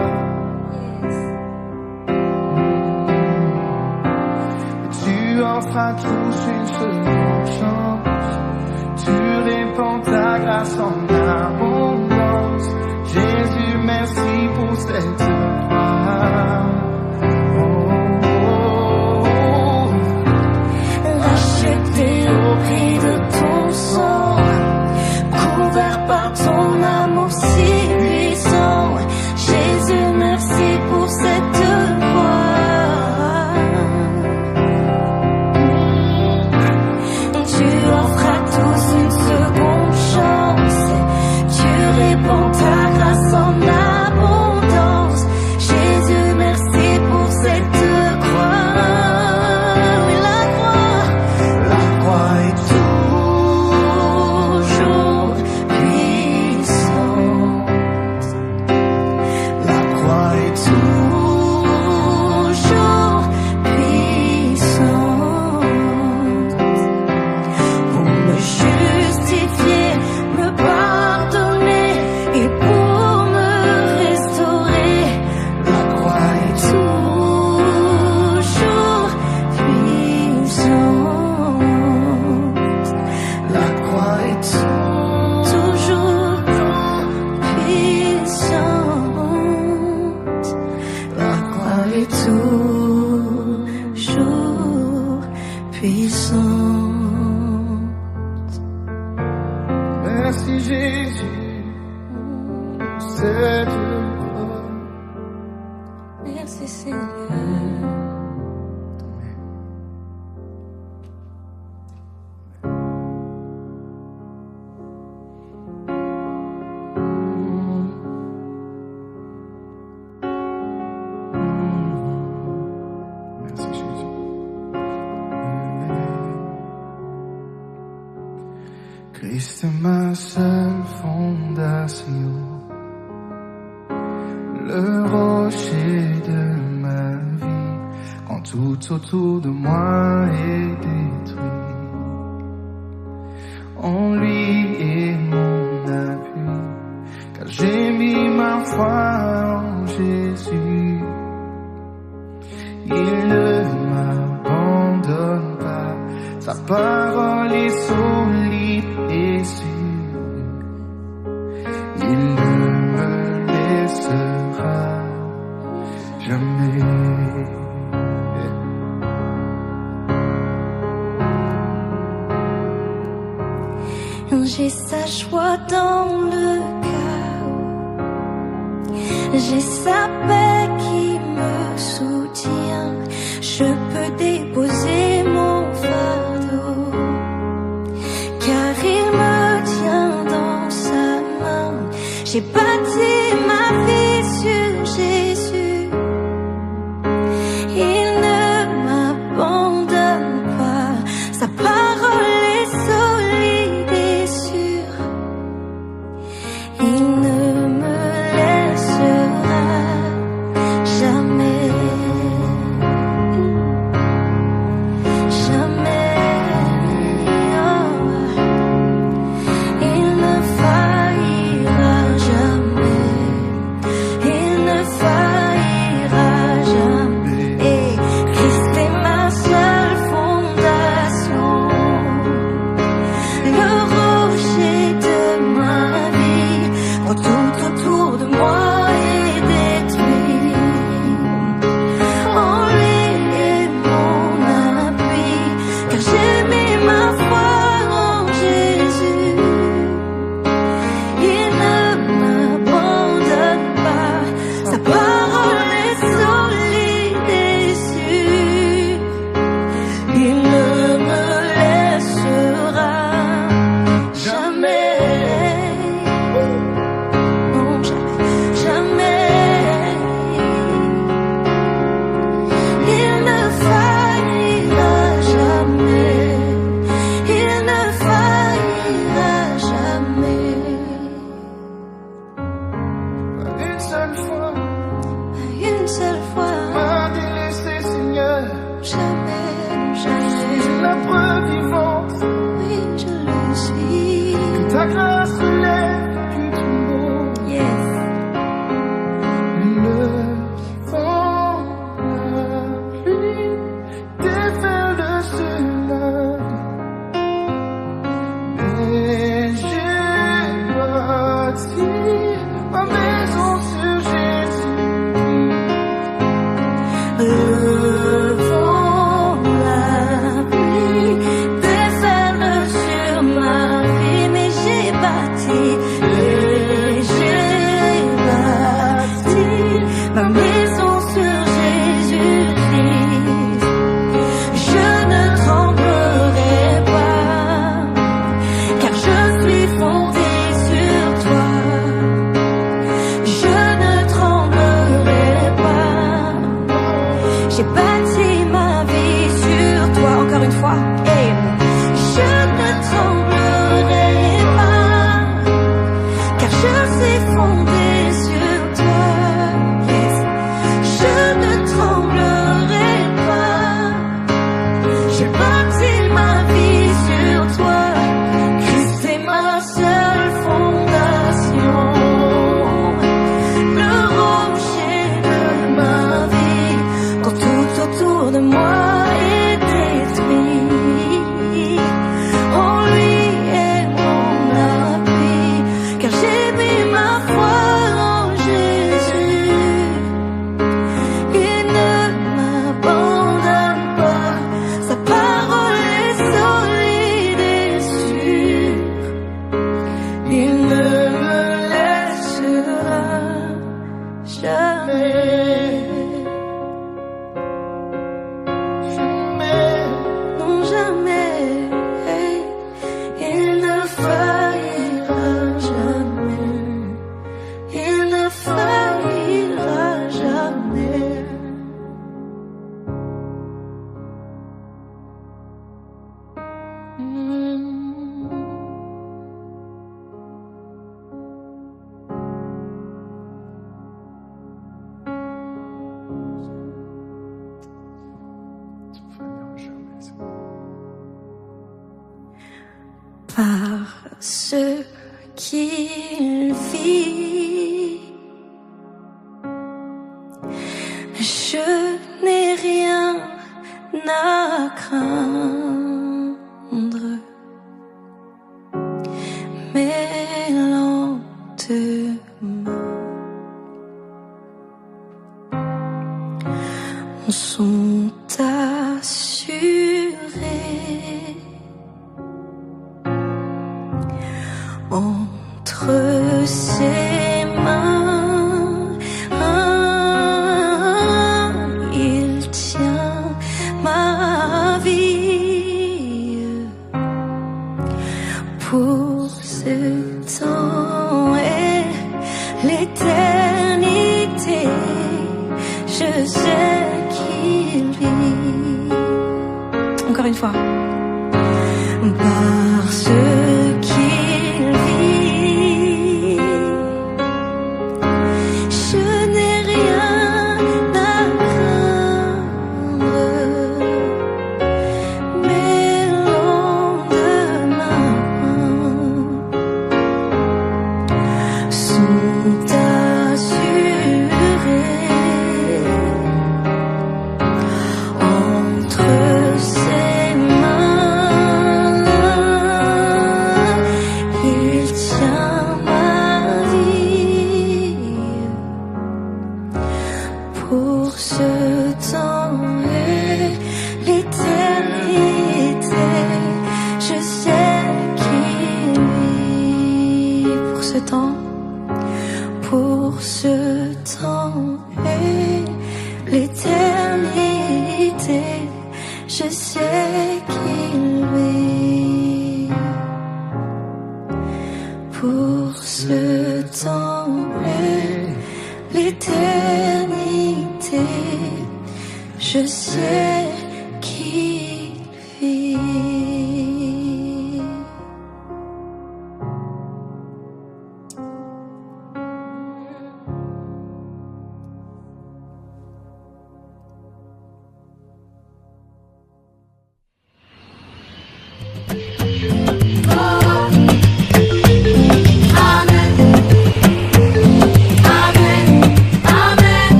Tu offres à tous une seconde chance. Tu répands ta grâce en abondance. Jésus, merci pour cette croix. Racheté au prix de ton sang, couvert par ton amour si puissant. Jésus, merci pour cette croix. Tu offres à tous une seconde chance. Tu répands ta grâce en abondance. Jésus, merci pour cette croix. Oui, la croix est toujours puissante. La croix est toujours puissante. Pour me justifier, me pardonner et pour me restaurer. La croix est toujours puissante. La croix est toujours puissante. La croix est toujours puissante. Merci Jésus pour cette croix. Merci Seigneur. Merci Jésus. Christ est ma seule fondation, le rocher de ma vie, quand tout autour de moi est détruit. En lui est mon appui, car j'ai mis ma foi en Jésus. Il ne m'abandonne pas, sa parole est solide et sûre. Il ne me laissera jamais. J'ai sa joie dans le chaos. J'ai sa paix qui me soutient. Je peux déposer mon fardeau, car il me tient dans sa main. J'ai bâti ma vie sur Jésus. Il ne m'abandonne pas. Sa parole est solide et sûre. Il ne me laissera jamais. Jamais. Oh. Il ne faillira jamais. Il ne faillira jamais. Et Christ est ma seule fondation, le rocher de ma vie. Quand bâtir ma maison sur Jésus. Le vent, la pluie déferle sur ma vie, mais j'ai bâti ma maison sur Jésus-Christ. Je ne tremblerai pas, car je suis fondée sur toi. Je ne tremblerai pas, j'ai bâti ma vie sur toi. Encore une fois, hey. Je ne tremblerai pas, car je suis fondée sur toi. Yes. Je ne tremblerai pas, j'ai bâti ma vie sur toi. Christ est ma seule fondation, le rocher de ma vie. Quand tout autour de moi est détruit, en lui est mon appui, car j'ai mis ma foi en Jésus. Il ne m'abandonne pas, sa parole est solide et sûre. Il ne me laissera jamais. Non, jamais. Il ne faillira jamais. Il ne faillira jamais. Parce qu'il vit, je n'ai rien à craindre, mais lentement sont assurés entre ses mains. Il tient ma vie pour ce temps et l'éternité. Je sais qu'il vit. Encore une fois. Parce qu'il vit, je n'ai rien à craindre, mais lendemain sont assurés entre ses mains. Il tient ma vie pour ce temps et l'éternité. Je sais qu'il vit pour ce temps et l'éternité. Je sais qu'il vit pour ce temps et l'éternité. Je sais qu'il vit.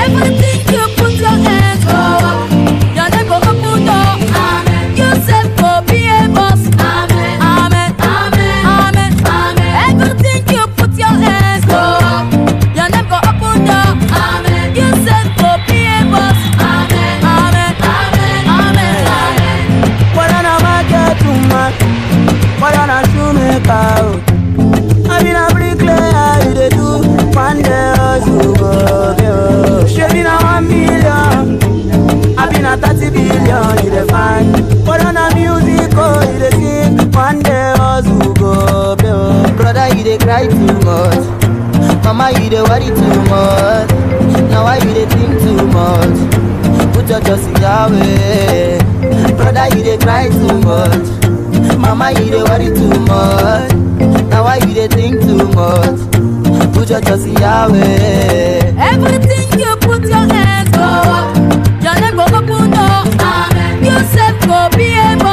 Everything you put your hands on. you dey cry too much? Mama, you dey worry too much. Now why you dey think too much? Put your trust in Yahweh. Brother, you dey cry too much. Mama, you dey worry too much. Now why you dey think too much? Put your trust in Yahweh. Everything you put your hands go up. Your name go open up. Amen. You said go be able.